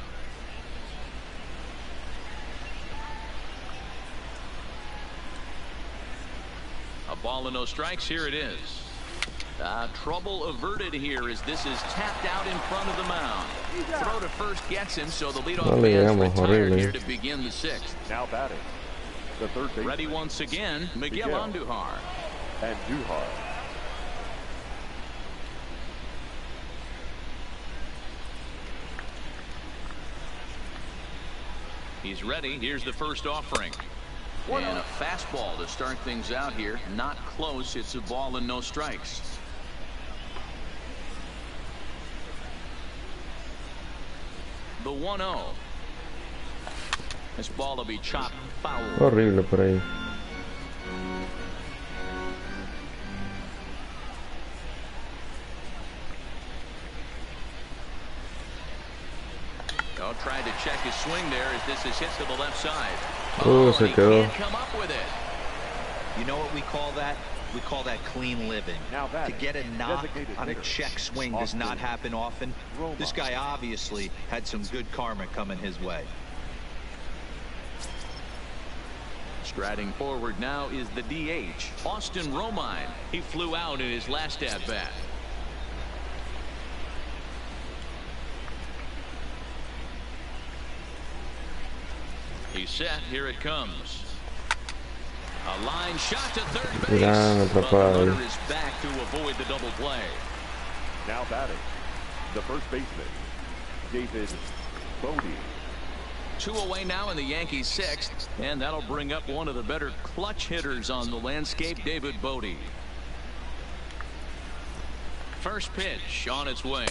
S3: A ball and no strikes. Here it is. Trouble averted here as this is tapped out in front of the mound. Throw to first gets him, so the leadoff man's retired here to begin the 6th.
S5: Now batting, the third baseman.
S3: Ready once again, Miguel Andujar.
S5: Andujar.
S3: He's ready. Here's the first offering. And a fastball to start things out here. Not close. It's a ball and no strikes. The 1-0. This ball will be chopped foul.
S1: Horrible por ahí.
S3: Oh, tried to check his swing there as this is hit to the left side.
S1: Se quedó.
S3: Can't come up with it.
S4: You know what we call that? We call that clean living. To get a knock on a check swing does not happen often. This guy obviously had some good karma coming his way.
S3: Striding forward now is the DH, Austin Romine. He flew out in his last at-bat. He's set. Here it comes. A line shot to third base. But the runner is back to avoid the double play.
S5: Now batting, the first baseman, David Bodie.
S3: 2 away now in the Yankees' 6th, and that'll bring up one of the better clutch hitters on the landscape, David Bodie. First pitch on its way.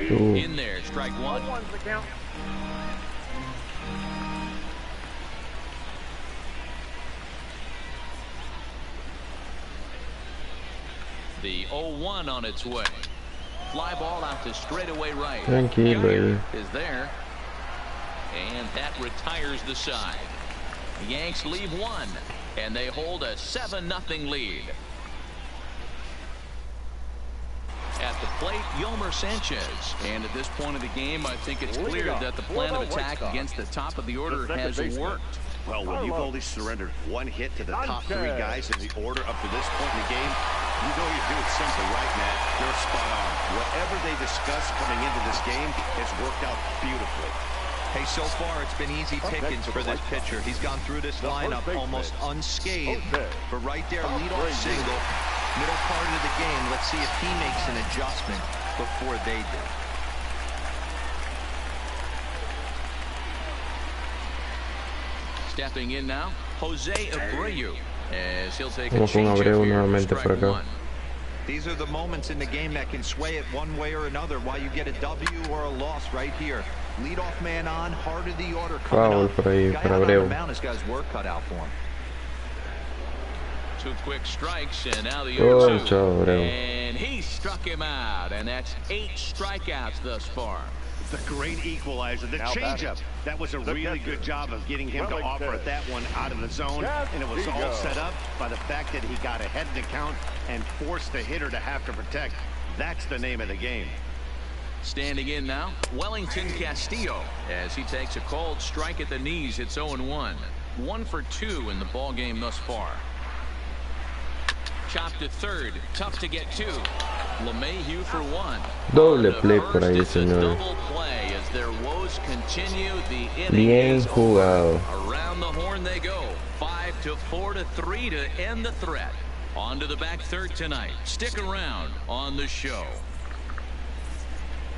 S3: In there, strike one. The 0-1 on its way. Fly ball out to straightaway right.
S1: Julio
S3: is there. And that retires the side. The Yanks leave one, and they hold a 7-0 lead. At the plate, Yolmer Sanchez. And at this point of the game, I think it's clear that the plan of attack against the top of the order has worked.
S2: Well, when you've only surrendered one hit to the top 3 guys in the order up to this point in the game, you know you do it simple, right, Matt? You're spot on. Whatever they discussed coming into this game has worked out beautifully.
S4: Hey, so far it's been easy pickings for this pitcher. He's gone through this lineup almost unscathed. But right there, leadoff single, middle part of the game. Let's see if he makes an adjustment before they do.
S3: Stepping in now, Jose Abreu, as he'll take a
S1: Vamos con
S3: change
S1: Abreu
S3: here
S1: nuevamente
S3: for
S1: por
S3: strike
S1: acá.
S3: one.
S4: These are the moments in the game that can sway it one way or another, while you get a W or a loss right here. Leadoff man on, heart of the order coming
S1: Foul
S4: up.
S1: por ahí
S4: Guy
S1: para
S4: out on the
S1: Abreu.
S4: mound has got his work cut out for him.
S3: 2 quick strikes, and now the
S1: Oh,
S3: 0-2.
S1: chao, Abreu.
S3: And he struck him out, and that's 8 strikeouts thus far.
S2: The great equalizer, the changeup. That was a really good job of getting him to offer at that one out of the zone, and it was all set up by the fact that he got ahead in the count and forced the hitter to have to protect. That's the name of the game.
S3: Standing in now, Wellington Castillo, as he takes a called strike at the knees. It's 0-1. 1 for 2 in the ball game thus far. Chopped to third, tough to get to. LeMahieu for 1.
S1: Doble play por ahí,
S3: It's a
S1: señores.
S3: double play as their woes continue. The inning
S1: Bien
S3: is
S1: jugado.
S3: over. Around the horn they go. 5-4-3 to end the threat. On to the back third tonight. Stick around on the show.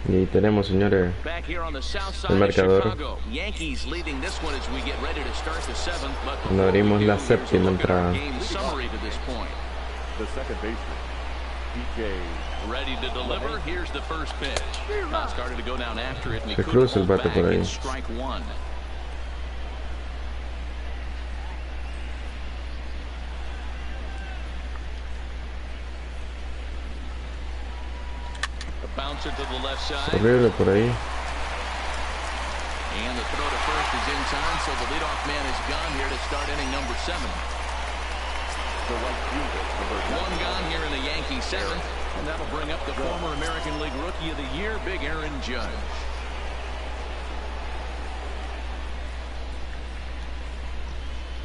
S1: Y tenemos, señores,
S3: Back here on the south side
S1: el
S3: of
S1: marcador.
S3: Chicago. Yankees leading this one as we get ready to start the 7th. But
S1: Cuando abrimos la séptima entrada.
S3: game summary to this point.
S5: The second baseman, DJ.
S3: Ready to deliver. Here's the first pitch. Started to go down after it, and he
S1: Se
S3: couldn't
S1: cruza el
S3: hold
S1: bate
S3: back
S1: por ahí.
S3: in strike 1. A bouncer to the left side.
S1: Horrible por ahí.
S3: And the throw to first is in time, so the leadoff man is gone here to start inning number 7.
S5: The right fielder, number
S3: 1 gone here in the Yankees 7th, and that'll bring up the former American League Rookie of the Year, Big Aaron Judge.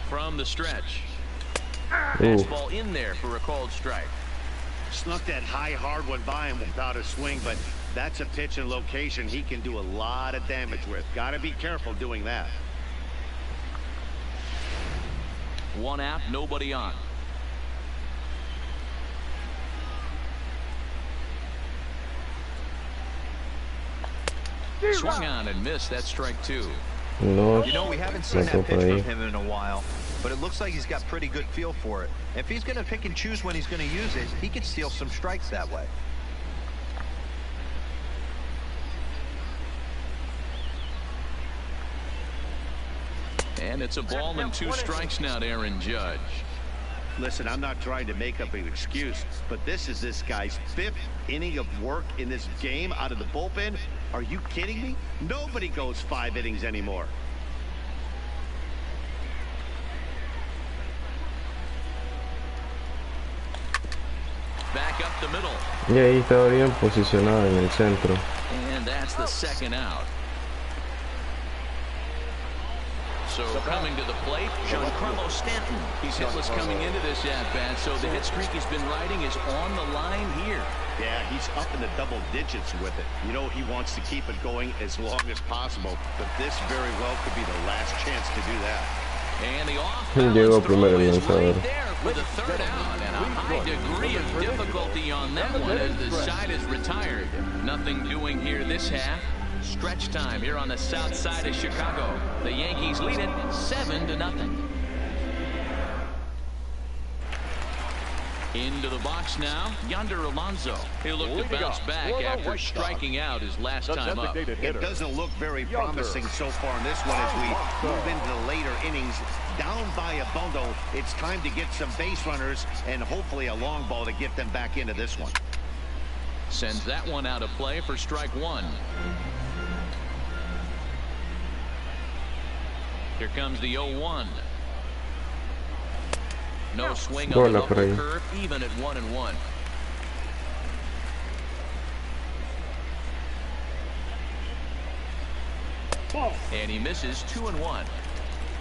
S3: From the stretch. Fastball in there for a called strike.
S2: Snuck that high hard one by him without a swing, but that's a pitch and location he can do a lot of damage with. Got to be careful doing that.
S3: 1 out, nobody on. Swung on and missed. That's strike 2.
S1: No,
S4: You know, we haven't seen
S1: no
S4: that pitch
S1: por ahí.
S4: from him in a while, but it looks like he's got pretty good feel for it. If he's going to pick and choose when he's going to use it, he could steal some strikes that way.
S3: And it's a ball and 2 strikes now to Aaron Judge.
S2: Listen, I'm not trying to make up an excuse, but this is this guy's 5th inning of work in this game out of the bullpen. Are you kidding me? Nobody goes 5 innings anymore.
S3: back up the middle.
S1: Y ahí estaba bien posicionado en el centro.
S3: And that's the second out. So coming to the plate, Giancarlo Stanton. He's hitless coming into this at-bat, so the hit streak he's been riding is on the line here.
S2: Yeah, he's up in the double digits with it. You know, he wants to keep it going as long as possible, but this very well could be the last chance to do that.
S3: And the
S1: Llegó
S3: off-balance
S1: primero
S3: throw
S1: el
S3: is
S1: lanzador.
S3: right there for the third out, and a high degree of difficulty on that one as the side is retired. Nothing doing here this half. Stretch time here on the south side of Chicago. The Yankees lead it 7-0. Into the box now, Yonder Alonso. He'll look to bounce back after striking out his last time up.
S2: It doesn't look very promising so far in this one as we move into the later innings. Down by a bundle, it's time to get some base runners and hopefully a long ball to get them back into this one.
S3: Sends that one out of play for strike one. Here comes the 0-1. No swing on the upper curve, even at 1-1. And he misses 2-1.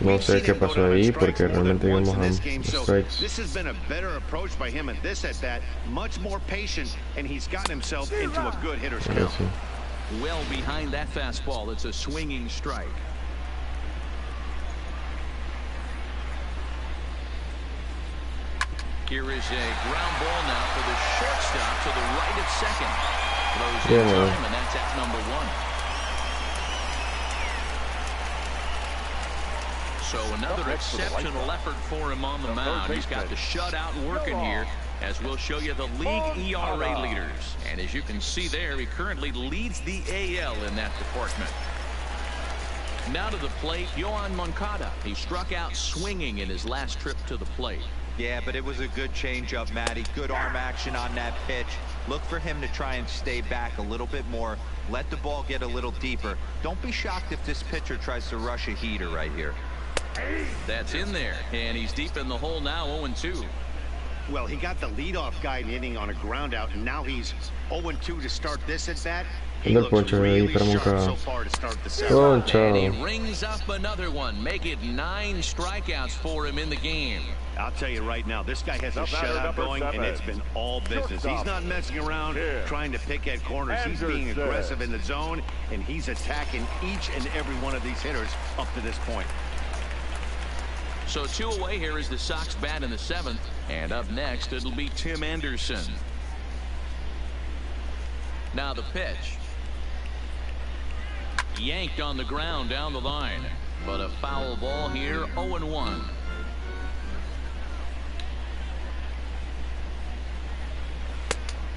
S1: No sé qué pasó ahí porque realmente íbamos a strikes.
S2: This has been a better approach by him at this at bat, much more patient, and he's gotten himself into a good hitter's count.
S3: Well behind that fastball, it's a swinging strike. Here is a ground ball now for the shortstop to the right of second. Throws in time, and that's at number one. So another exceptional effort for him on the mound. He's got the shutout working here, as we'll show you the league ERA leaders. And as you can see there, he currently leads the AL in that department. Now to the plate, Yohan Moncada. He struck out swinging in his last trip to the plate.
S4: Yeah, but it was a good changeup, Matty. Good arm action on that pitch. Look for him to try and stay back a little bit more. Let the ball get a little deeper. Don't be shocked if this pitcher tries to rush a heater right here.
S3: That's in there, and he's deep in the hole now, 0-2.
S2: Well, he got the leadoff guy inning on a ground out, and now he's 0-2 to start this at bat. He looks really sharp so far to start the seventh.
S3: And he rings up another one. Make it 9 strikeouts for him in the game.
S2: I'll tell you right now, this guy has a shutout going, and it's been all business. He's not messing around trying to pick at corners. He's being aggressive in the zone, and he's attacking each and every one of these hitters up to this point.
S3: So 2 away here is the Sox bat in the 7th, and up next it'll be Tim Anderson. Now the pitch. Yanked on the ground down the line, but a foul ball here, 0-1.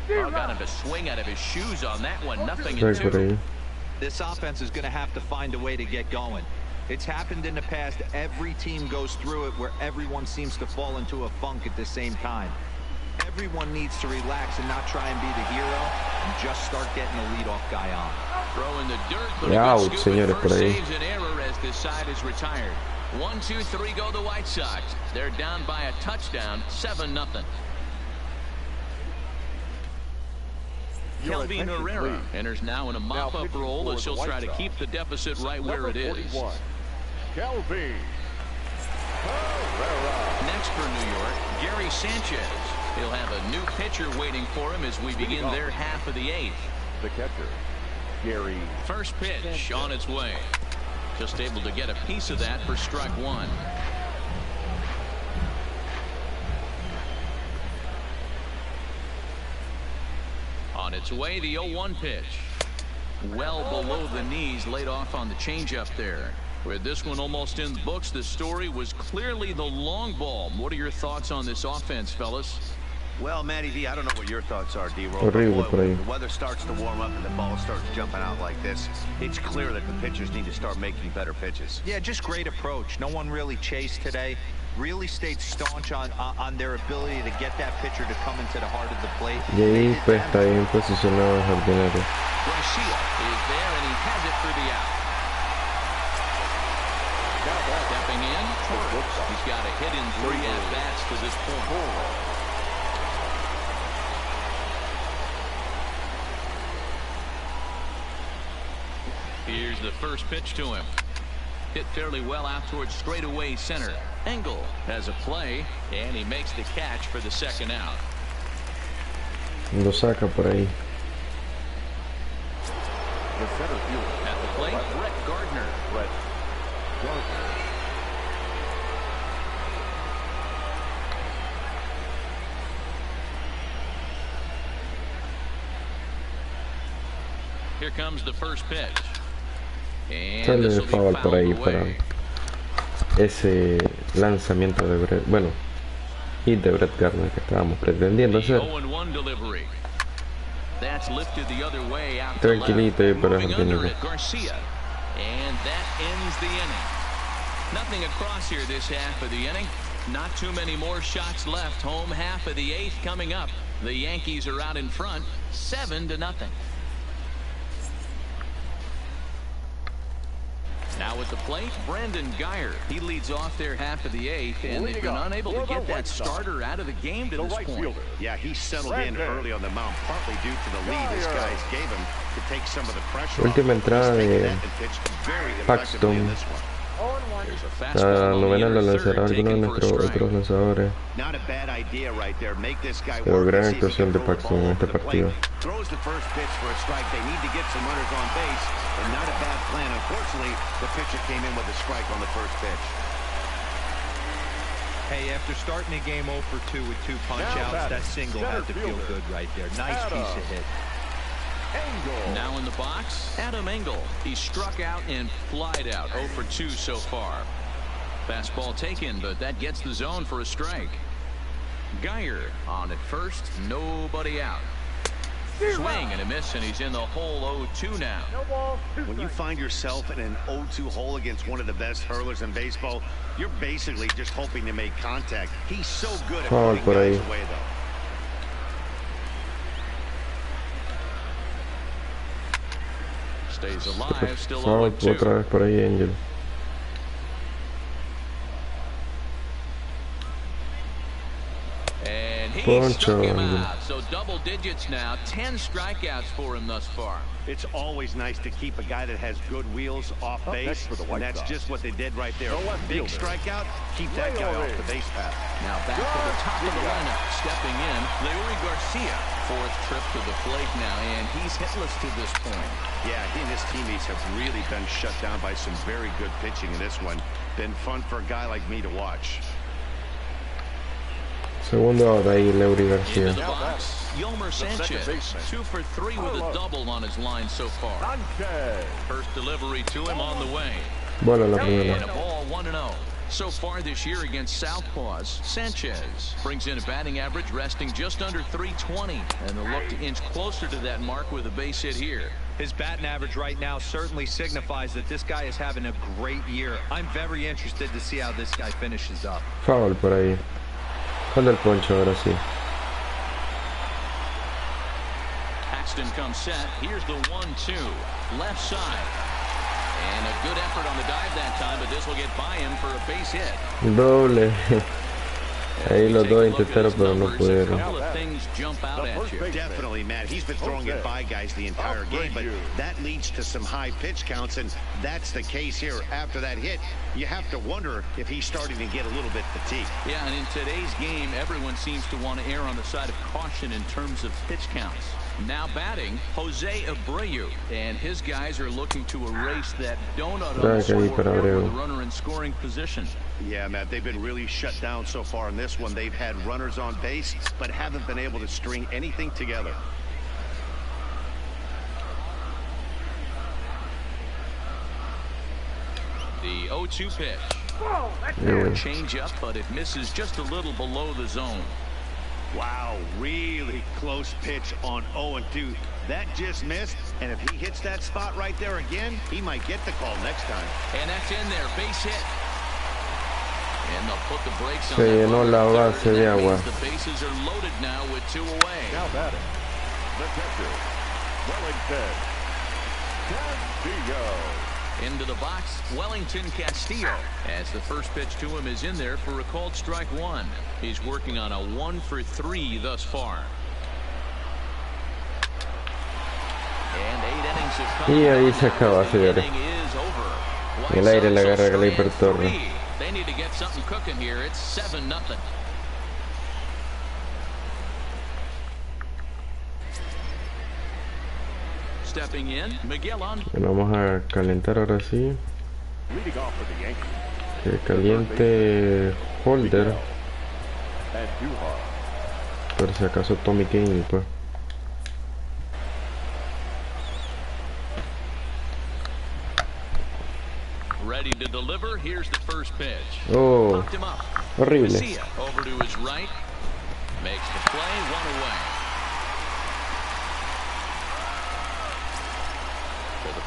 S3: Oh, got him to swing out of his shoes on that one. Nothing in 2.
S4: This offense is going to have to find a way to get going. It's happened in the past. Every team goes through it where everyone seems to fall into a funk at the same time. Everyone needs to relax and not try and be the hero and just start getting the leadoff guy on.
S3: Throwing the dirt, but a good scoop at first saves an error as this side is retired. 1, 2, 3 go the White Sox. They're down by a touchdown, 7-0. Kelvin Herrera enters now in a mop-up role as he'll try to keep the deficit right where it is.
S5: Kelvin Herrera.
S3: Next for New York, Gary Sanchez. He'll have a new pitcher waiting for him as we begin their half of the 8th.
S5: The catcher, Gary.
S3: First pitch on its way. Just able to get a piece of that for strike 1. On its way, the 0-1 pitch. Well below the knees, laid off on the changeup there. With this one almost in the books, the story was clearly the long ball. What are your thoughts on this offense, fellas?
S2: Well, Matty V, I don't know what your thoughts are, D-Roll. When the weather starts to warm up and the ball starts jumping out like this, it's clear that the pitchers need to start making better pitches.
S4: Yeah, just great approach. No one really chased today. Really stayed staunch on their ability to get that pitcher to come into the heart of the plate.
S1: Y ahí pues está bien posicionado el jardinero.
S3: Garcia is there and he has it for the out. Stepping in, he's got a hit in 3 at-bats to this point. Here's the first pitch to him. Hit fairly well out towards straightaway center. Engel has a play, and he makes the catch for the second out.
S1: Lo saca por ahí.
S5: The center fielder
S3: At the plate, Brett Gardner. Here comes the first pitch.
S1: Sale de foul por ahí para ese lanzamiento de Brett, bueno, hit de Brett Gardner que estábamos pretendiendo hacer. Tranquilito y para Argentina.
S3: Garcia. And that ends the inning. Nothing across here this half of the inning. Not too many more shots left. Home half of the eighth coming up. The Yankees are out in front, 7-0. Now at the plate, Brandon Geyer. He leads off their half of the eighth, and they've been unable to get that starter out of the game to this point.
S2: Yeah, he settled in early on the mound, partly due to the lead his guys gave him to take some of the pressure off.
S1: Última entrada de Paxton. La novena la lanzará alguno de nuestros otros lanzadores. Pero gran actuación de Paxton en este partido.
S2: Throws the first pitch for a strike. They need to get some runners on base, and not a bad plan. Unfortunately, the pitcher came in with a strike on the first pitch.
S4: Hey, after starting the game 0 for 2 with 2 punch-outs, that single had to feel good right there. Nice piece of hit.
S3: Now in the box, Adam Engel. He struck out and flied out. 0 for 2 so far. Fastball taken, but that gets the zone for a strike. Geyer on at first, nobody out. Swing and a miss, and he's in the hole 0-2 now.
S2: When you find yourself in an 0-2 hole against one of the best hurlers in baseball, you're basically just hoping to make contact. He's so good at putting guys away, though.
S3: Stays alive, still
S1: 0-2. Otra vez por ahí, Engel.
S3: And he struck him out. So double digits now, 10 strikeouts for him thus far.
S2: It's always nice to keep a guy that has good wheels off base, and that's just what they did right there. Big strikeout, keep that guy off the base path.
S3: Now back to the top of the lineup, stepping in, Leury Garcia. 4th trip to the plate now, and he's hitless to this point.
S2: Yeah, he and his teammates have really been shut down by some very good pitching in this one. Been fun for a guy like me to watch.
S1: Segundo out ahí, Leury Garcia.
S3: Into the box, Yomer Sanchez, 2 for 3 with a double on his line so far. First delivery to him on the way.
S1: Bola la
S3: And
S1: primera.
S3: a ball 1-0. So far this year against Southpaws, Sanchez brings in a batting average resting just under 320, and they'll look to inch closer to that mark with a base hit here.
S4: His batting average right now certainly signifies that this guy is having a great year. I'm very interested to see how this guy finishes up.
S1: Foul por ahí. Con el poncho ahora sí.
S3: Paxton comes set. Here's the 1-2. Left side. And a good effort on the dive that time, but this will get by him for a base hit.
S1: Doble. Ahí los dos intentaron, pero no pudieron.
S2: Definitely, Matt. He's been throwing it by guys the entire game, but that leads to some high pitch counts, and that's the case here. After that hit, you have to wonder if he's starting to get a little bit fatigued.
S3: Yeah, and in today's game, everyone seems to want to err on the side of caution in terms of pitch counts. Now batting, Jose Abreu, and his guys are looking to erase that donut on the scoreboard with the runner in scoring position.
S2: Yeah, Matt, they've been really shut down so far in this one. They've had runners on base, but haven't been able to string anything together.
S3: The 0-2 pitch. Change up, but it misses just a little below the zone.
S2: Wow, really close pitch on 0-2. That just missed, and if he hits that spot right there again, he might get the call next time.
S3: And that's in there, base hit. And they'll put the brakes on
S1: Se llenó la base de agua.
S3: The bases are loaded now with 2 away.
S5: Now batting, the catcher, Wellington Castillo.
S3: Into the box, Wellington Castillo, as the first pitch to him is in there for a called strike 1. He's working on a 1 for 3 thus far. And 8 innings
S1: Y ahí se acaba, señores. En el aire la agarra Gleyber Torres. Bueno, vamos a calentar ahora sí. Que caliente Holder. Por si acaso Tommy King, pues. Oh, horrible.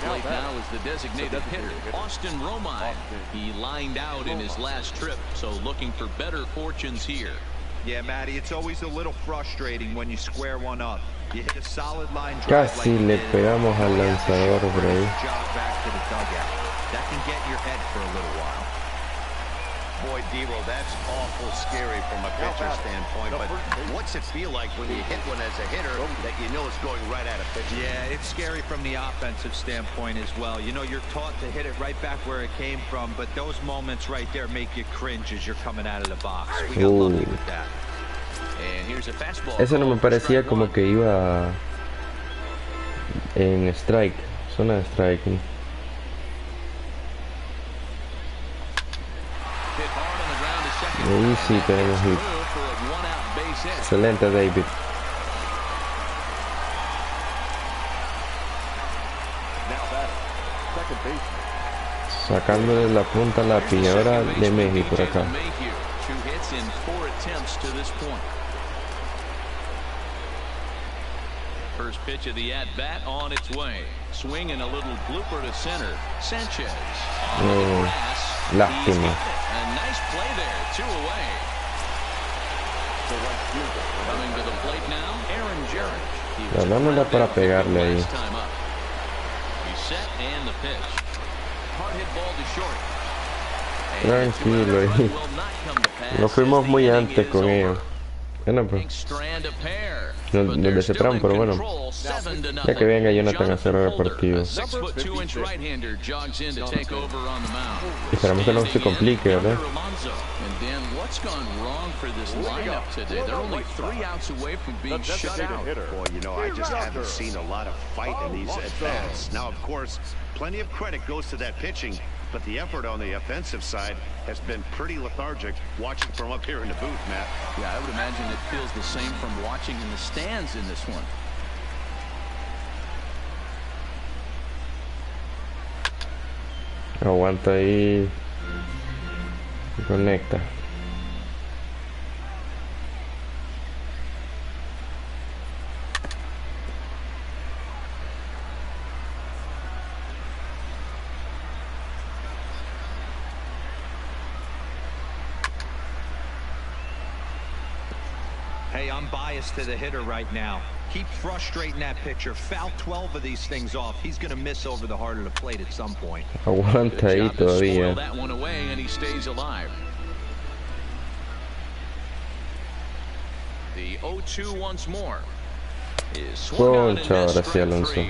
S3: Plate now is the designated hitter, Austin Romine. He lined out in his last trip, so looking for better fortunes here.
S4: Yeah, Matty, it's always a little frustrating when you square one up. You hit a solid line drive.
S1: Casi le pegamos al lanzador por ahí.
S4: That can get in your head for a little while.
S2: Boy, Dero, that's awful scary from a pitcher standpoint, but what's it feel like when you hit one as a hitter that you know it's going right at a pitcher?
S4: Yeah, it's scary from the offensive standpoint as well. You know, you're taught to hit it right back where it came from, but those moments right there make you cringe as you're coming out of the box. We got lucky with that.
S3: And here's a fastball.
S1: Eso no me parecía como que iba en strike, zona de strike. Ahí sí tenemos hit. Excelente, David. Sacándole la punta a la pilladora de México por acá.
S3: First pitch of the at-bat on its way. Swing and a little blooper to center. Sanchez.
S1: Lástima.
S3: A nice play there. 2 away. Coming to the plate now, Aaron Judge.
S1: Dándole para pegarle ahí.
S3: He's set and the pitch. Hard hit ball to short.
S1: Tranquilo ahí. Nos fuimos muy antes con ellos. Bueno, pues nos desesperaron, pero bueno, ya que venga Jonathan a cerrar el partido. Esperamos que no se complique, ¿verdad?
S2: Boy, you know, I just haven't seen a lot of fight in these at-bats. Now, of course, plenty of credit goes to that pitching, but the effort on the offensive side has been pretty lethargic watching from up here in the booth, Matt.
S3: Yeah, I would imagine it feels the same from watching in the stands in this one.
S1: Aguanta ahí. Conecta.
S4: Hey, I'm biased to the hitter right now. Keep frustrating that pitcher. Foul 12 of these things off. He's going to miss over the heart of the plate at some point.
S1: Aguanta ahí todavía.
S3: That one away and he stays alive. The 0-2 once more.
S1: Concha, ahora sí Alonso.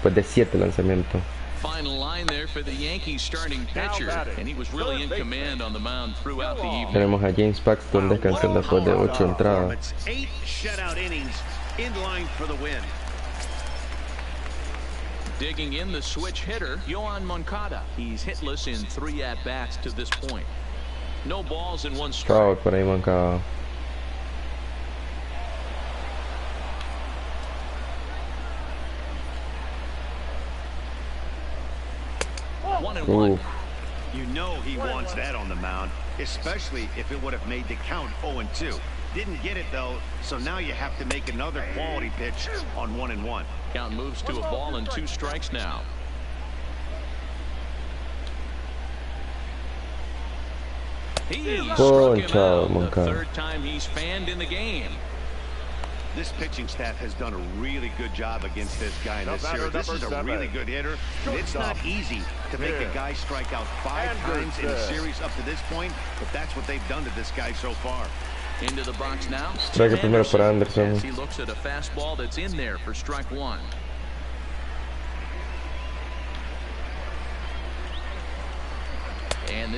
S1: Pues de 7 lanzamientos.
S3: Final line there for the Yankees starting pitcher, and he was really in command on the mound throughout the evening.
S1: Tenemos a James Paxton descansando después de 8 entradas.
S2: 8 shutout innings in line for the win.
S3: Digging in the switch hitter, Yohan Moncada. He's hitless in 3 at-bats to this point. No balls in 1 strike.
S1: Chao por ahí, Moncada.
S2: You know he wants that on the mound, especially if it would have made the count 0-2. Didn't get it though, so now you have to make another quality pitch on 1-1.
S3: Count moves to a ball and 2 strikes now. He's struck him out the 3rd time he's fanned in the game.
S2: This pitching staff has done a really good job against this guy in this series. This is a really good hitter. It's not easy to make a guy strike out 5 times in a series up to this point, but that's what they've done to this guy so far.
S3: Into the box now.
S1: Strike primero para Anderson.
S3: He looks at a fastball that's in there for strike 1.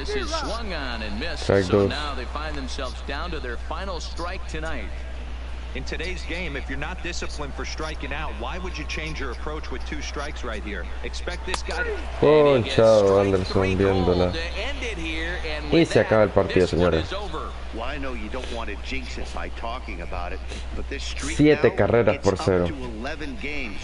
S3: This is swung on and missed.
S1: Strike
S3: So
S1: those.
S3: now they find themselves down to their final strike tonight.
S4: In today's game, if you're not disciplined for striking out, why would you change your approach with 2 strikes right here? Expect this guy to...
S1: Ponchado Anderson viéndola. Y se acaba el partido, señores.
S2: Well, I know you don't want to jinx it by talking about it, but this streak
S1: 7
S2: now,
S1: carreras por
S2: it's
S1: 0.
S2: up to 11 games.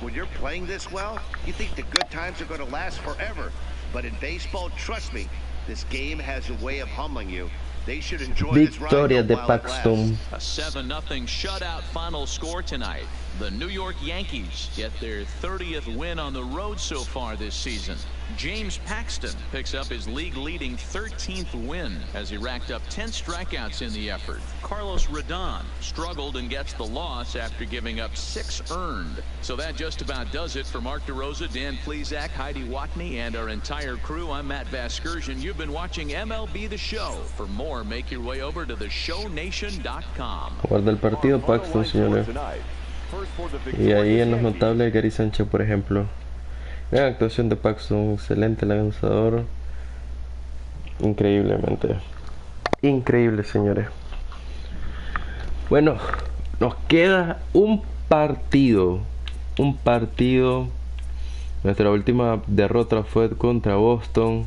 S2: When you're playing this well, you think the good times are going to last forever. But in baseball, trust me, this game has a way of humbling you. They should enjoy this
S1: Victoria
S2: ride
S1: de
S2: while it
S1: Paxton.
S2: lasts.
S3: A 7-0 shutout final score tonight. The New York Yankees get their 30th win on the road so far this season. James Paxton picks up his league-leading 13th win as he racked up 10 strikeouts in the effort. Carlos Rodon struggled and gets the loss after giving up 6 earned. So that just about does it for Mark DeRosa, Dan Plesac, Heidi Watney, and our entire crew. I'm Matt Vasgersian. You've been watching MLB The Show. For more, make your way over to theshownation.com.
S1: Guarda el partido Paxton, señores. Y ahí en los notables, Gary Sánchez, por ejemplo. Gran actuación de Paxton, excelente lanzador. Increíblemente. Increíble, señores. Bueno, nos queda un partido. Un partido. Nuestra última derrota fue contra Boston.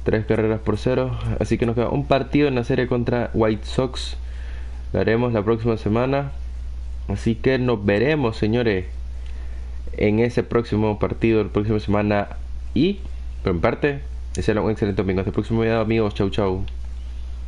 S1: 3 carreras por 0. Así que nos queda un partido en la serie contra White Sox. Lo haremos la próxima semana. Así que nos veremos, señores, en ese próximo partido, la próxima semana. Y, por mi parte, desearles un excelente domingo. Hasta el próximo video, amigos. Chau, chau.